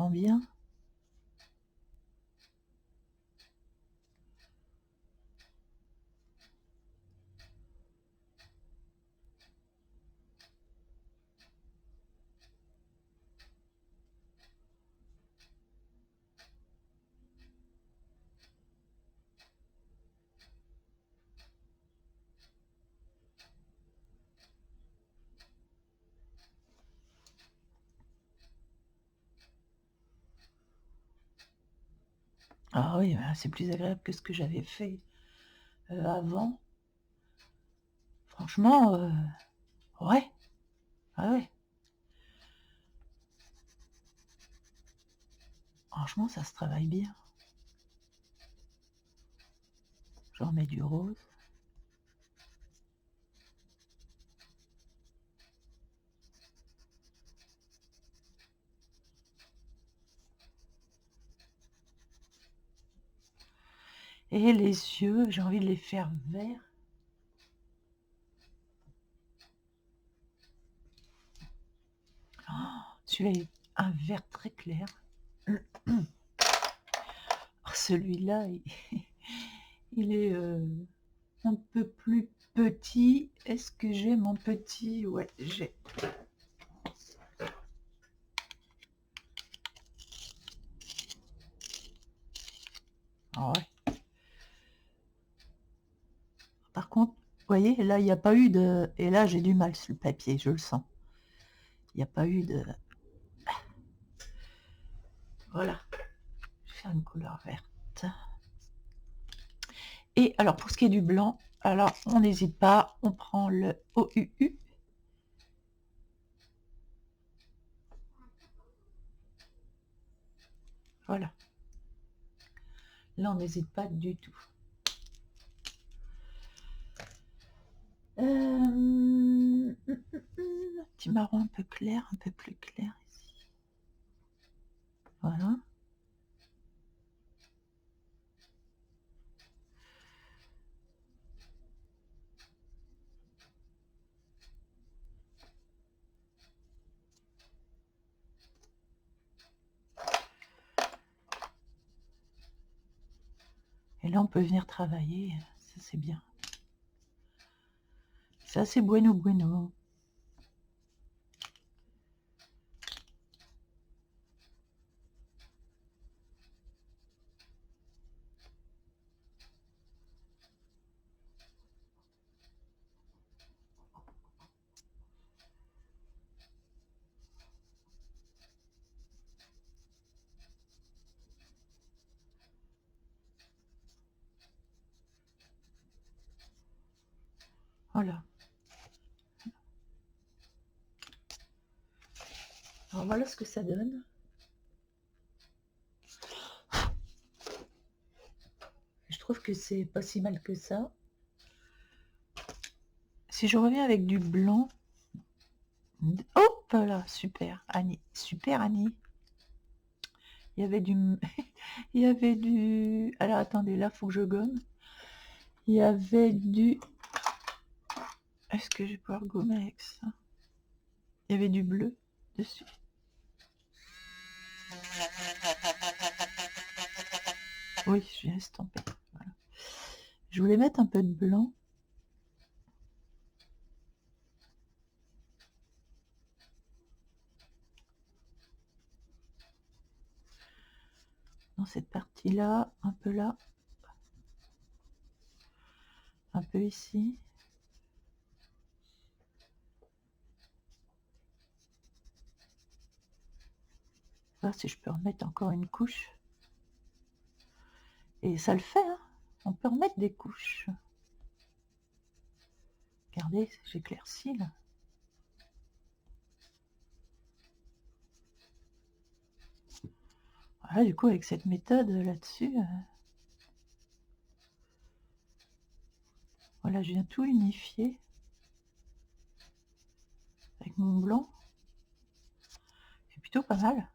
bien. Ah oui, ben, c'est plus agréable que ce que j'avais fait avant. Franchement, Ouais, ah ouais. Franchement, ça se travaille bien. Je remets du rose. Et les yeux, j'ai envie de les faire verts. Oh, celui-là est un vert très clair. Celui-là, il est un peu plus petit. Est-ce que j'ai mon petit? Ouais, j'ai. Ah ouais. Par contre, vous voyez, là, il n'y a pas eu de... Et là, j'ai du mal sur le papier, je le sens. Il n'y a pas eu de... Voilà. Je vais faire une couleur verte. Et alors, pour ce qui est du blanc, alors, on n'hésite pas, on prend le OUU. Voilà. Là, on n'hésite pas du tout. Petit marron un peu clair, un peu plus clair ici. Voilà. Et là, on peut venir travailler. Ça, c'est bien. Ça, c'est bueno, bueno. Voilà. Alors, voilà ce que ça donne. Je trouve que c'est pas si mal que ça. Si je reviens avec du blanc... Hop là, super, Annie. Super, Annie. Il y avait du... Il y avait du... Alors, attendez, là, il faut que je gomme. Il y avait du... Est-ce que je vais pouvoir gommer avec ça? Il y avait du bleu dessus. Oui, je viens estamper. Voilà. Je voulais mettre un peu de blanc. Dans cette partie-là, un peu là. Un peu ici. Voir si je peux remettre encore une couche. Et ça le fait, hein. On peut remettre des couches. Regardez, j'éclaircis là. Voilà, du coup, avec cette méthode là-dessus, voilà, je viens tout unifier avec mon blanc. C'est plutôt pas mal.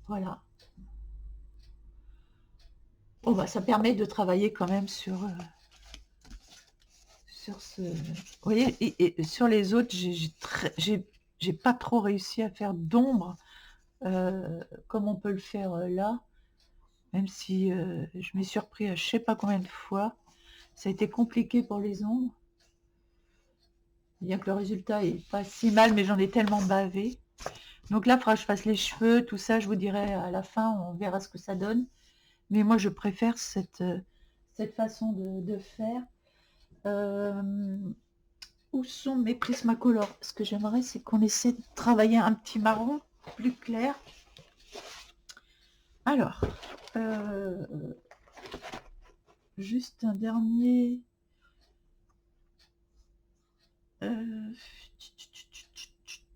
Voilà. Bon, bah, ça permet de travailler quand même sur ce... Vous voyez, et sur les autres, j'ai pas trop réussi à faire d'ombre comme on peut le faire là, même si je m'ai surpris à je sais pas combien de fois. Ça a été compliqué pour les ombres. Bien que le résultat est pas si mal, mais j'en ai tellement bavé. Donc là, il faudra que je fasse les cheveux, tout ça, je vous dirai à la fin, on verra ce que ça donne. Mais moi, je préfère cette façon de faire. Euh, où sont mes Prismacolor? Ce que j'aimerais, c'est qu'on essaie de travailler un petit marron plus clair. Alors, juste un dernier...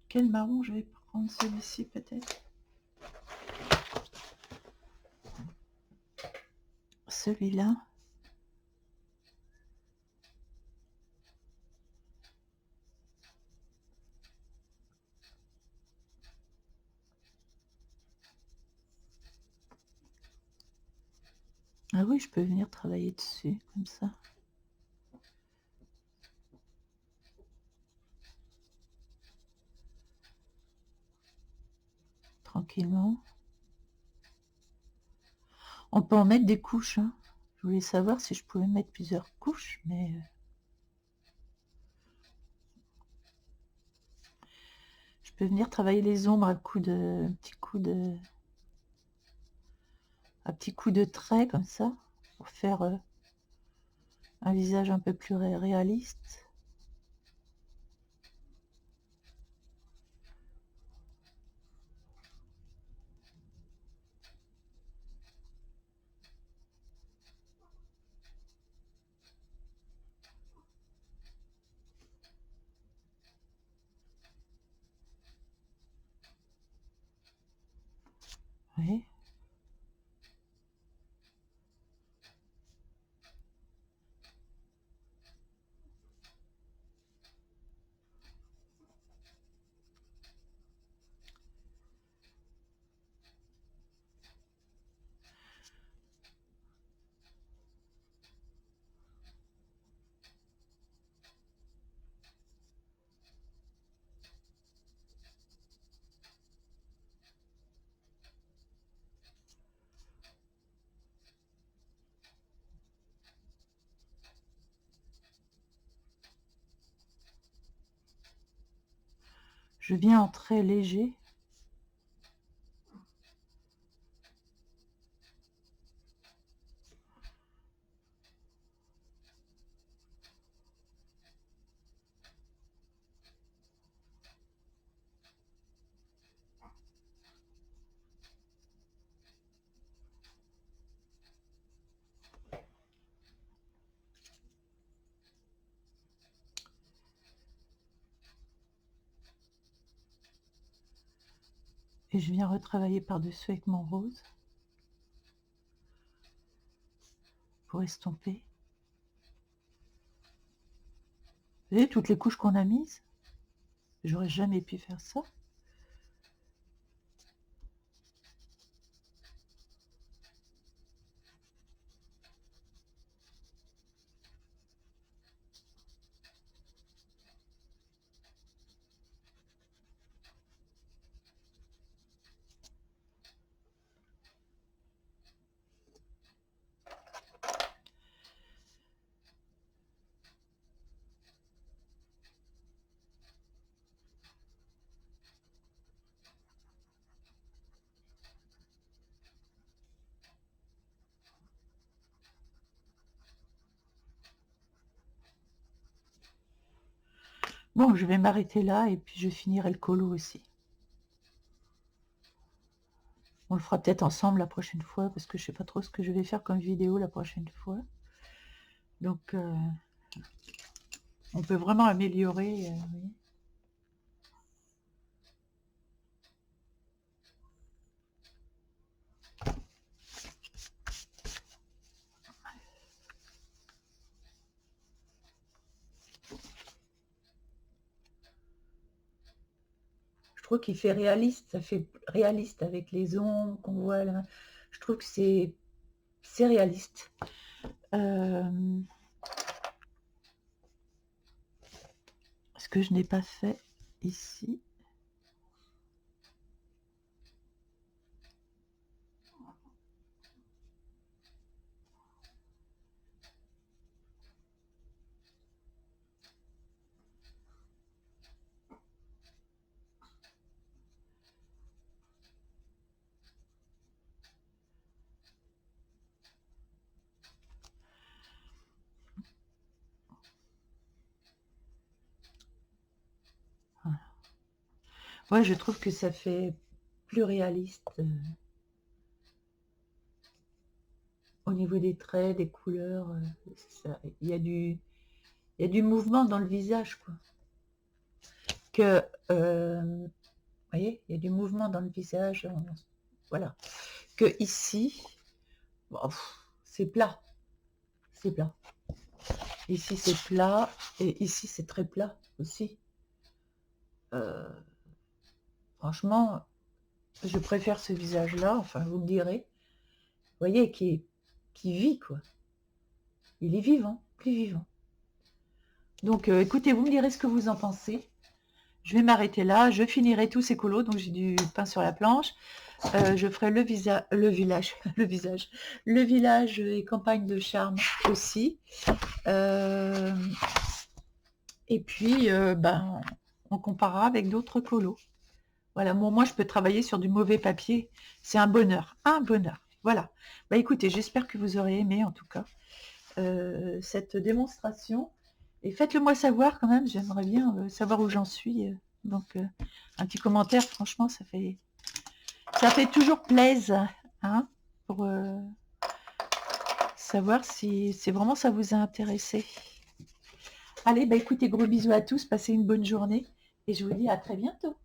quel marron je vais prendre? Celui-ci peut-être. Celui-là. Ah oui, je peux venir travailler dessus, comme ça. Tranquillement. On peut en mettre des couches, hein. Je voulais savoir si je pouvais mettre plusieurs couches, mais... je peux venir travailler les ombres à petit coup de trait, comme ça, pour faire un visage un peu plus réaliste. Oui. Je viens en très léger. Et je viens retravailler par-dessus avec mon rose. Pour estomper. Vous voyez toutes les couches qu'on a mises? J'aurais jamais pu faire ça. Bon, je vais m'arrêter là et puis je finirai le colo aussi. On le fera peut-être ensemble la prochaine fois parce que je sais pas trop ce que je vais faire comme vidéo la prochaine fois. Donc, on peut vraiment améliorer. Oui. Je trouve qu'il fait réaliste, ça fait réaliste avec les ombres qu'on voit là. Je trouve que c'est réaliste. Ce que je n'ai pas fait ici. Ouais, je trouve que ça fait plus réaliste au niveau des traits, des couleurs. Il y a du mouvement dans le visage, quoi. Que, vous voyez, il y a du mouvement dans le visage. Voilà. Que ici, bon, c'est plat. C'est plat. Ici, c'est plat. Et ici, c'est très plat aussi. Euh, Franchement, je préfère ce visage-là. Enfin, vous me direz. Vous voyez, qui vit, quoi. Il est vivant, plus vivant. Donc, écoutez, vous me direz ce que vous en pensez. Je vais m'arrêter là. Je finirai tous ces colos. Donc, j'ai du pain sur la planche. Je ferai le village, le village et campagne de charme aussi. Et puis, ben, on comparera avec d'autres colos. Voilà, moi, je peux travailler sur du mauvais papier. C'est un bonheur, un bonheur. Voilà. Bah, écoutez, j'espère que vous aurez aimé, en tout cas, cette démonstration. Et faites-le moi savoir quand même. J'aimerais bien savoir où j'en suis. Donc, un petit commentaire, franchement, ça fait toujours plaisir, hein, pour savoir si vraiment ça vous a intéressé. Allez, bah écoutez, gros bisous à tous, passez une bonne journée et je vous dis à très bientôt.